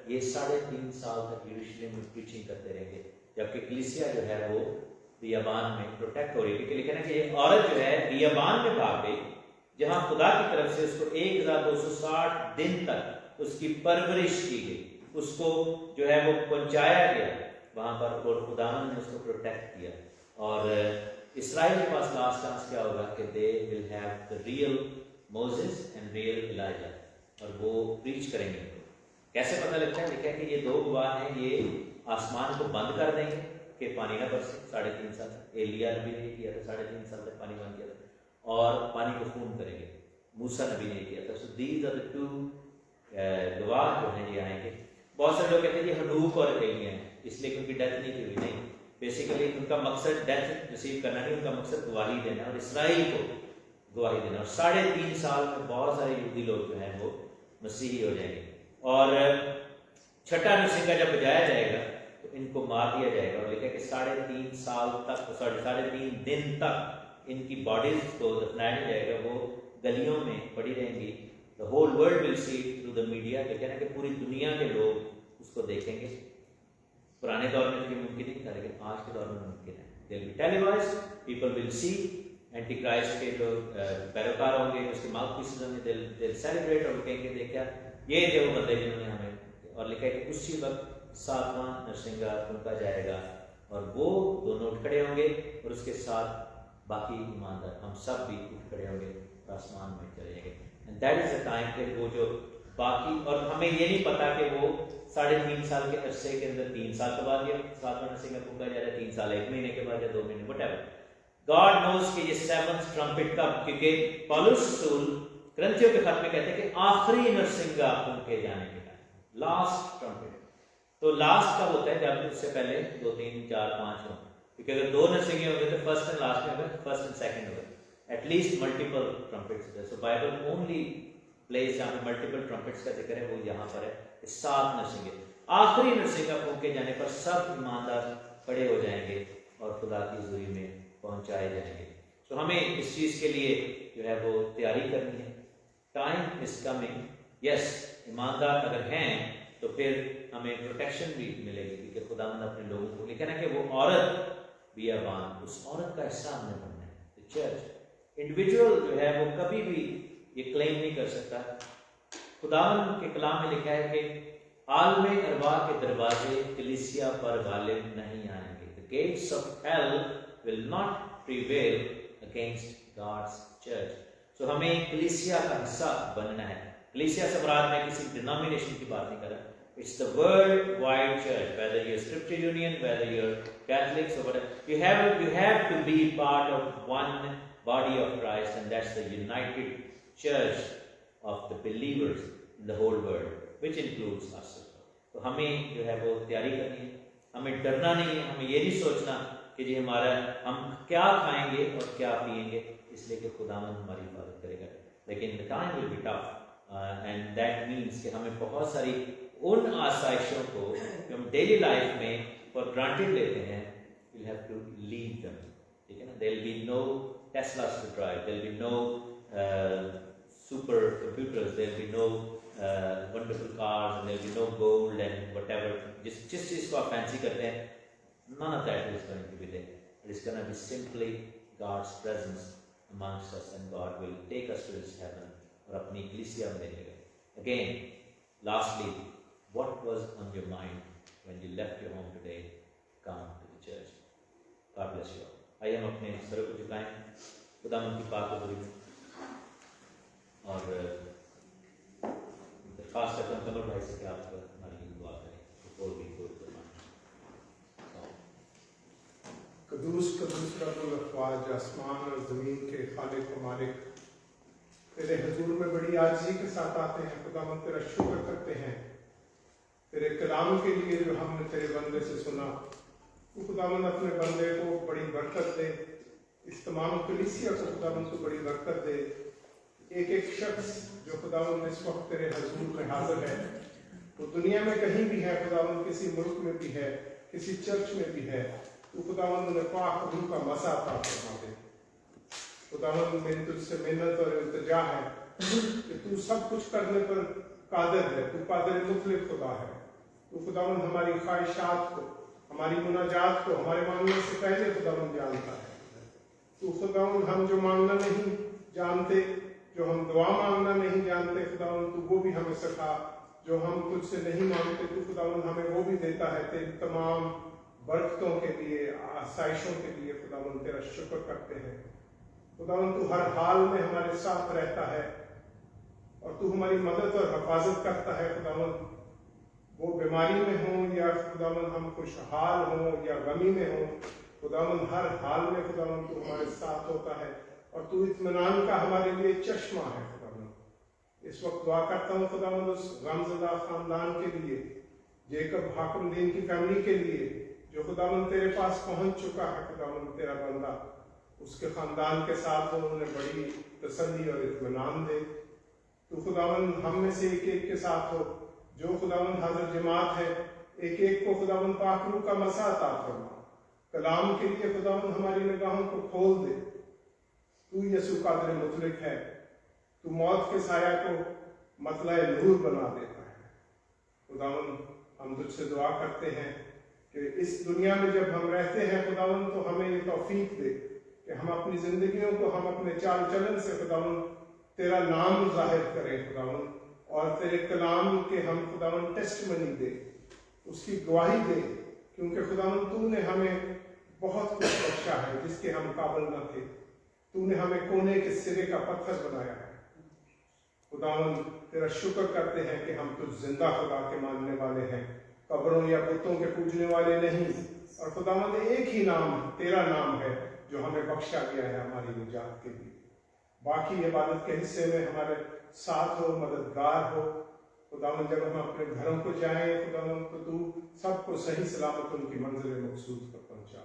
ये 3.5 साल तक यरूशलेम में प्रीचिंग करते रहेंगे, जबकि कलीसिया जो है वो बियाबान में प्रोटेक्ट हो रही है। क्योंकि लिखा है कि ये औरत जो है बियाबान में भाग गई, जहां खुदा की तरफ से उसको 1260 दिन तक उसकी परवरिश की गई, उसको जो है वो पहुंचाया गया वहां पर, और खुदावन ने उसको प्रोटेक्ट किया। और इस्राइल के पास लास्ट चांस क्या होगा कि they will have the real Moses and real Elijah, और वो प्रीच करेंगे। कैसे पता लगता है? लिखा है कि ये 2 गवाह हैं, ये आसमान को बंद कर देंगे कि पानी ना बरसे 3.5 साल तक। एलिया नबी ने किया था, 3.5 साल तक पानी बंद किया था, और पानी को खून करेंगे। मूसा नबी ने किया था। सो दीज आर द 2 गवाह जो हैं ये आएंगे। बहुत सारे लोग कहते हैं ये हनूक और एलिया हैं, इसलिए क्योंकि डेथ नहीं की हुई। नहीं, बेसिकली उनका मकसद डेथ रिसीव करना नहीं, उनका मकसद गवाही देना और इसराइल को गवाही देना। और 3.5 साल में बहुत सारे यहूदी लोग जो हैं वो मसीही हो जाएंगे। और छठा नरसिंगा जब बजाया जाएगा तो इनको मार दिया जाएगा। और लिखा है कि 3.5 साल तक, 3.5 दिन तक इनकी बॉडीज को दफनाया नहीं जाएगा, वो गलियों में पड़ी रहेंगी। The whole world will see through the media. लिखा है कि पूरी दुनिया के लोग उसको देखेंगे। पुराने दौर में तो ये मुमकिन नहीं था, लेकिन आज के दौर में मुमकिन है। They will be televised, people will see, anti Christ के जो पैरोकार होंगे, उसके माउथ पीसेस होंगे, दे विल सेलिब्रेट, और कहेंगे देखा ये थे वो बंदे जिन्होंने हमें। और लिखा है कि उसी वक्त 7वां नरसिंगा फूंका जाएगा और वो दोनों उठ खड़े होंगे, और उसके साथ बाकी ईमानदार हम सब भी उठ खड़े होंगे और आसमान में चले जाएंगे। And that is the time के वो जो बाकी, और हमें ये नहीं पता कि वो 3.5 साल के अरसे के अंदर 3 साल के बाद ये 7वां नरसिंगा फूंका जा रहा है, 3 साल 1 महीने के बाद या 2 महीने, व्हाटएवर। गॉड नोज कि ये 7th ट्रम्पेट कब, क्योंकि पौलुस रसूल ग्रंथियों के खत में कहते हैं कि आखिरी नरसिंगा फूंके जाने के टाइम, लास्ट ट्रम्पेट। तो लास्ट कब होता है? जब उससे पहले 2, 3, 4, 5 हो, क्योंकि अगर 2 नरसिंगे होंगे तो फर्स्ट एंड लास्ट में होगा, फर्स्ट एंड सेकंड होगा, एटलीस्ट मल्टीपल ट्रम्पेट्स। सो बाइबल ओनली प्लेस जहाँ पे मल्टीपल ट्रम्पेट्स का जिक्र है वो यहाँ पर है। 7 नरसिंगे, आखिरी नरसिंगा फूंके जाने पर सब ईमानदार खड़े हो जाएंगे और खुदा की हुजूरी में पहुंचाए जाएंगे। तो हमें इस चीज के लिए जो है वो तैयारी करनी है। टाइम इज कमिंग, यस, ईमानदार अगर हैं तो फिर हमें प्रोटेक्शन भी मिलेगी, क्योंकि खुदावंद अपने लोगों को, लिखा ना कि वो औरत बियाबान, उस औरत का हिस्सा हमने बनना है। चर्च इंडिविजुअल जो है वो कभी भी ये क्लेम नहीं कर सकता। खुदावंद के कलाम में लिखा है कि आलम अरवाह के दरवाजे कलीसिया पर गालिब नहीं आएंगे। The gates of hell will not prevail against God's church. So हमें कलीसिया का हिस्सा बनना है. कलीसिया से मुराद मैं किसी डिनोमिनेशन की बात नहीं कर रहा. It's the worldwide church, whether you're Scripture Union, whether you're Catholics or whatever. You have to be part of one body of Christ, and that's the united church of the believers in the whole world, which includes us. तो हमें जो है वो तैयारी करनी है. हमें डरना नहीं है. हमें ये नहीं सोचना कि जी हम क्या खाएंगे और क्या पिएंगे, इसलिए कि खुदावंद हमारी हिफाजत करेगा. लेकिन the time will be tough, and that means कि हमें बहुत सारी उन आसाइशों को जो हम डेली लाइफ में फॉर ग्रांटेड लेते हैं, we'll have to leave them. ठीक है ना? There will be no Teslas to drive. There will be no super computers. There will be no wonderful cars, and there will be no gold and whatever. जिस चीज़ को आप fancy करते हैं, none of that is going to be there. It is going to be simply God's presence amongst us, and God will take us to His heaven और अपनी कलीसिया में लेगा. Again, lastly, what was on your mind when you left your home today to come to the church? God bless you all. आइए हम अपने सरों को झुकाएं खुदावंद की पाक कबूली में, और दरख्वास्त करता हूं कमर भाई से कि आप हमारी लिए दुआ करें before we go to the Lord. कदूस कदूस रब्बुल अफ़वाज, आसमान और ज़मीन के खालिक व मालिक, तेरे हुजूर में बड़ी आजिज़ी के साथ आते हैं. खुदावंद तेरा शुक्र करते हैं तेरे कलाम के लिए जो हमने तेरे बंदे से सुना. तो खुदावंद अपने बंदे को बड़ी बरकत दे. इस तमाम कलीसिया को खुदावंद को बड़ी बरकत दे. एक एक शख्स जो खुदावंद इस वक्त तेरे हुजूर में हाजिर है, वो दुनिया में कहीं भी है खुदावंद, किसी मुल्क में भी है, किसी चर्च में भी है, तो खुदावंद ने पाक रूह का मसा अता फरमा दे. खुदावंद मेरी तुझसे मिन्नत और इल्तिजा है कि तू सब कुछ करने पर कादिर है. तू कादिर मुतलिक खुदा है. तू खुदावंद हमारी ख्वाहिशात को, हमारी मुनाजात को हमारे मांगने से पहले खुदावंद जानता है. तू खुदावंद हम जो मांगना नहीं जानते, जो हम दुआ मांगना नहीं जानते, खुदावंद तू वो भी हमें सिखा. जो हम तुझसे नहीं मांगते, तू खुदावंद हमें वो भी देता है. तेरी तमाम बरकतों के लिए, आसाइशों के लिए खुदावंद तेरा शुक्र करते हैं. खुदावंद तू हर हाल में हमारे साथ रहता है और तू हमारी मदद और हिफाजत करता है. खुदावंद वो बीमारी में हो या खुदावंद हम खुशहाल हों या गमी में हों, खुदावंद हर हाल में खुदावंद तू हमारे साथ होता है और तू इत्मीनान का हमारे लिए चश्मा है. खुदावंद इस वक्त दुआ करता हूँ खुदावंद उस गमज़दा खानदान के लिए, जेकब हाकिम-दीन की फैमिली के लिए, जो खुदावंद तेरे पास पहुंच चुका है. खुदावंद तेरा बंदा उसके खानदान के साथ उन्होंने बड़ी तसल्ली और इत्मीनान दे. तो खुदावंद हम में से एक एक के साथ हो. जो खुदावंद हाजिर जमात है, एक एक को खुदावंद पाक रूह का मसा अता फरमा. कलाम के लिए खुदावंद हमारी निगाहों को खोल दे. तू यसू कादिर मुतलिक है. तू मौत के साया को मतला नूर बना देता है. खुदावंद हम तुझसे दुआ करते हैं कि इस दुनिया में जब हम रहते हैं खुदावंद, तो हमें ये तौफीक दे कि हम अपनी जिंदगियों को, हम अपने चाल चलन से खुदावंद तेरा नाम जाहिर करें खुदावंद, और तेरे कलाम के हम खुदावंद टेस्टमनी दे, उसकी गवाही दे, क्योंकि खुदावंद तूने हमें बहुत कुछ बख्शा है जिसके हम काबिल न थे. तूने हमें कोने के सिरे का पत्थर बनाया है. खुदावंद तेरा शुक्र करते हैं कि हम तुझ जिंदा खुदा के मानने वाले हैं, कब्रों या बुतों के पूजने वाले नहीं. और खुदावंद एक ही नाम, तेरा नाम है, जो हमें बख्शा गया है हमारी निजात के लिए. बाकी इबादत के हिस्से में हमारे साथ हो, मददगार हो. खुदावंद जब हम अपने घरों को जाएं खुदावंद, तो तू सबको सही सलामत उनकी मंजिल मकसूद पर पहुंचा.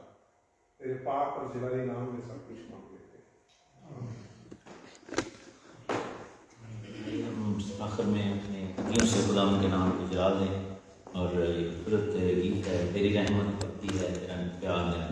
तेरे पाक और जलाली नाम में सब कुछ मांग लेते हैं. हम आखिर में अपने कदम से खुदावंद के नाम को जलाल दें, और खूबसूरत गीत है, तेरी रहमत पक्की है, तेरा प्यार है.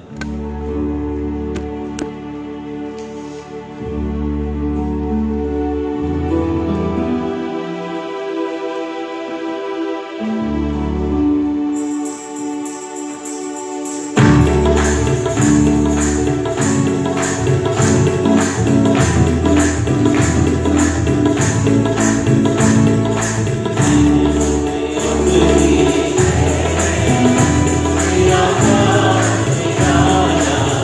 Yeah.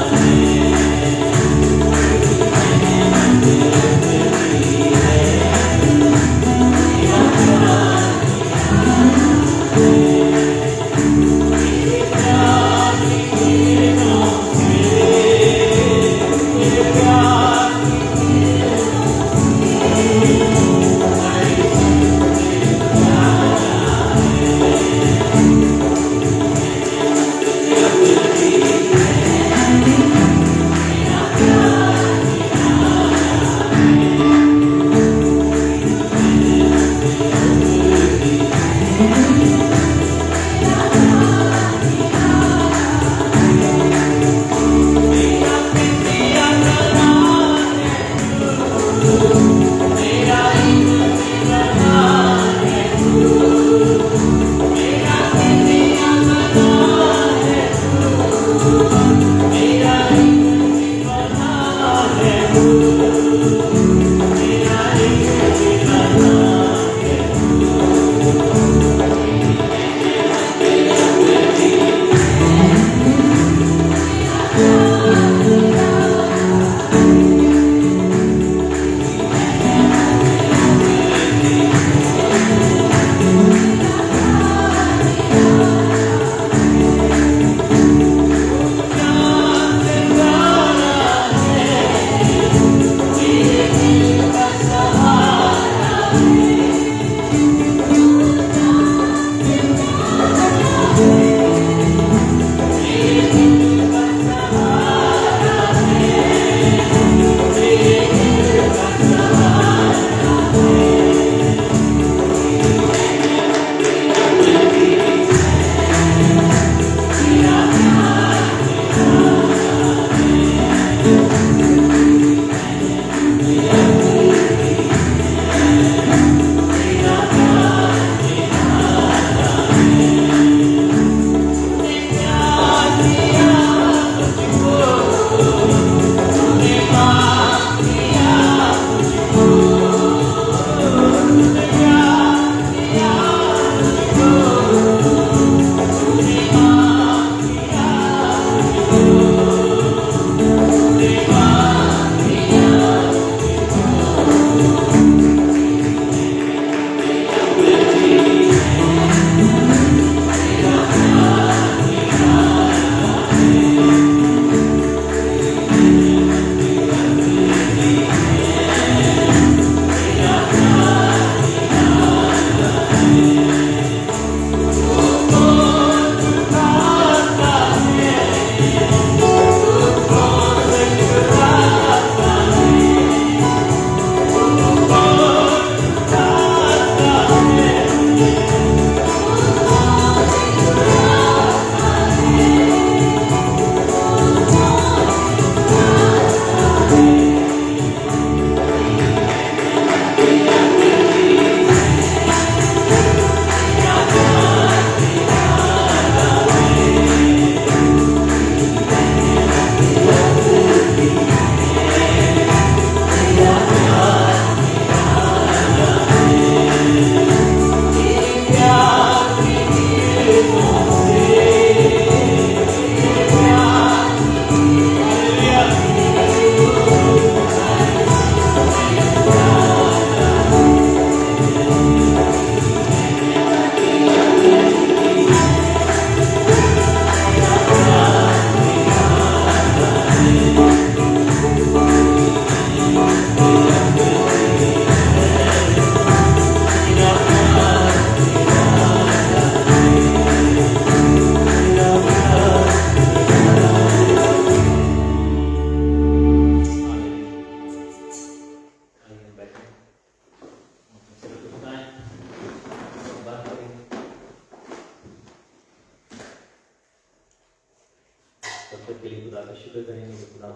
तब तक के लिए खुदा का शुक्र करेंगे कि खुदा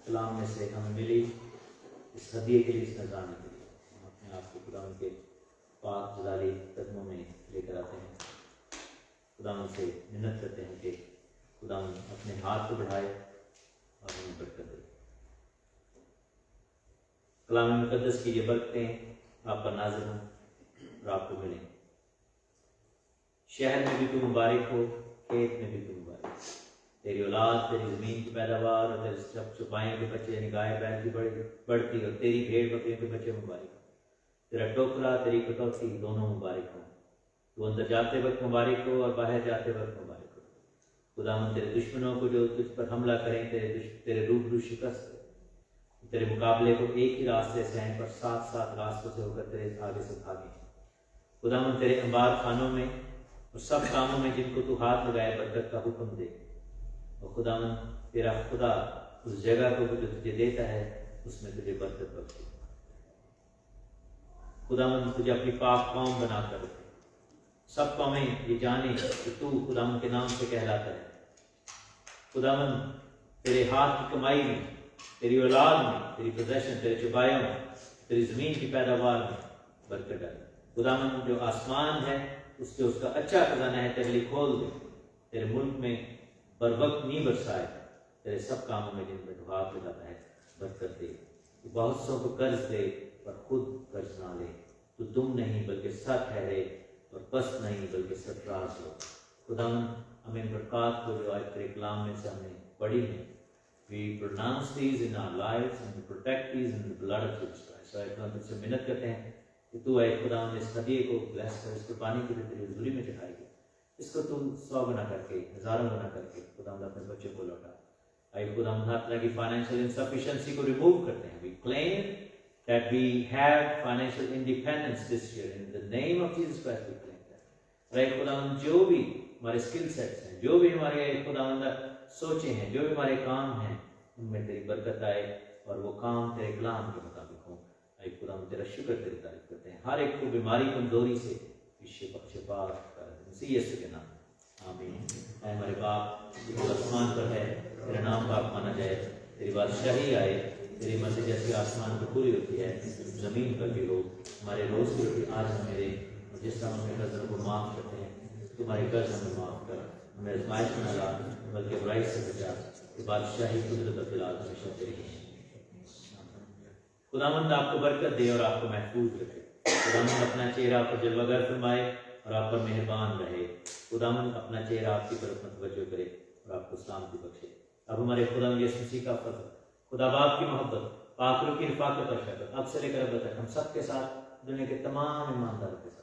कलाम में से हमें मिली इस हदिये के लिए, इस नजराने के लिए। हम अपने आप को खुदा उनके पाक जलाली कदमों में लेकर आते हैं। खुदा उनसे मिन्नत करते हैं कि खुदा अपने हाथ को बढ़ाए और हमें बरकत दे। कलाम मुकद्दस की ये बरकतें आप पर नाज़िल हों और आपको मिलें। शहर में भी तू मुबारक हो, खेत में भी तू मुबारक। तेरी औलाद, तेरी ज़मीन की पैदावार और तेरे सब चौपाइयों के बच्चे यानी गाय बैल की बढ़ती और तेरी भेड़ बकरियों के बच्चे मुबारक हो। तेरा टोकरा, तेरी कटौती दोनों मुबारक हो। तू अंदर जाते वक्त मुबारक हो और बाहर जाते वक्त मुबारक हो। खुदावंद तेरे दुश्मनों को जो तुझ पर हमला करें तेरे रूबरू शिकस्त दे। तेरे मुकाबले को एक ही रास्ते से हैं पर 7-7 रास्तों से होकर तेरे आगे से भागे। खुदावंद तेरे अंबार खानों में और सब कामों में जिनको तू हाथ लगाए बरकत का हुक्म दे। और खुदावंद तेरा खुदा उस जगह को जो तुझे देता है उसमें तुझे बरकत बख्शे। खुदावंद तुझे अपनी पाक कौम बनाकर रखे। सब कौमें ये जाने कि तू खुदावंद के नाम से कहलाता है। खुदावंद तेरे हाथ की कमाई में, तेरी औलाद में, तेरी पोजेशन, तेरे चौपायों में, तेरी ज़मीन की पैदावार में बरकत डाले। खुदावंद जो आसमान है उसके उसका अच्छा खजाना है तेरे लिए खोल दे। तेरे मुल्क में बर वक्त नहीं बरसाए। तेरे सब कामों में जिनमें तू हाथ लगाता है बरकत दे। तू बहुत सौ को कर्ज दे पर खुद कर्ज ना ले। तू दुम नहीं बल्कि सर ठहरे और पस्त नहीं बल्कि सरफराज हो। खुदावंद हमें बरकत को जो आज तेरे कलाम में से हमने पढ़ी है, we pronounce these in our lives and we protect these in the blood of Jesus Christ। so खुदा तुझसे मिन्नत करते हैं कि तू आए खुदावंद इस हदिये को ब्लेस कर, इस कुर्बानी के लिए तेरी हुजूरी में चढ़ाएगी। इसको तू 100 गुना करके, हज़ारों गुना करके खुदावंद अपने बच्चों को लौटा। आइए खुदावंद हर तरह की फाइनेंशियल इनसफिशिएंसी को रिमूव करते हैं। We claim that we have financial independence this year in the name of Jesus Christ। we claim that। Right खुदावंद जो भी हमारे स्किल सेट्स हैं, जो भी हमारे खुदावंद सोचे हैं, जो भी हमारे काम हैं, उनमें तेरी बरकत आए और वो काम तेरे कलाम के मुताबिक हो। आइए खुदावंद तेरा शुक्र तेरी तारीफ करते हैं। हर एक को बीमारी कमजोरी से शिफा मसीह यीशु के नाम आमीन। ऐ हमारे बाप जो आसमान पर है, तेरा नाम पाक माना जाए, तेरी बादशाही आए, तेरी मर्जी जैसी आसमान पर पूरी होती है ज़मीन पर भी हो। हमारे रोज़ की रोटी आज हमें दे और जिस तरह अपने कर्ज़ों को माफ़ करते हैं तुम्हारे कर्ज हमें माफ़ कर। हमें आज़माइश में न ला बल्कि बुराई से बचा। कि बादशाही कुदरत और जलाल हमेशा तेरी है। खुदावंद आपको बरकत दे और आपको महफूज रखे। खुदावंद अपना चेहरा आप पर जलवागर फरमाए और आप पर मेहरबान रहे। खुदावंद अपना चेहरा आपकी तरफ मतवज्जो करे और आपको सलामती बख्शे। अब हमारे खुदावंद यीशु मसीह का फजल, खुदा बाप की मोहब्बत, पाक रूह की रिफाकत और शफ़क़त अब से लेकर अब तक हम सब के साथ, दुनिया के तमाम ईमानदारों के साथ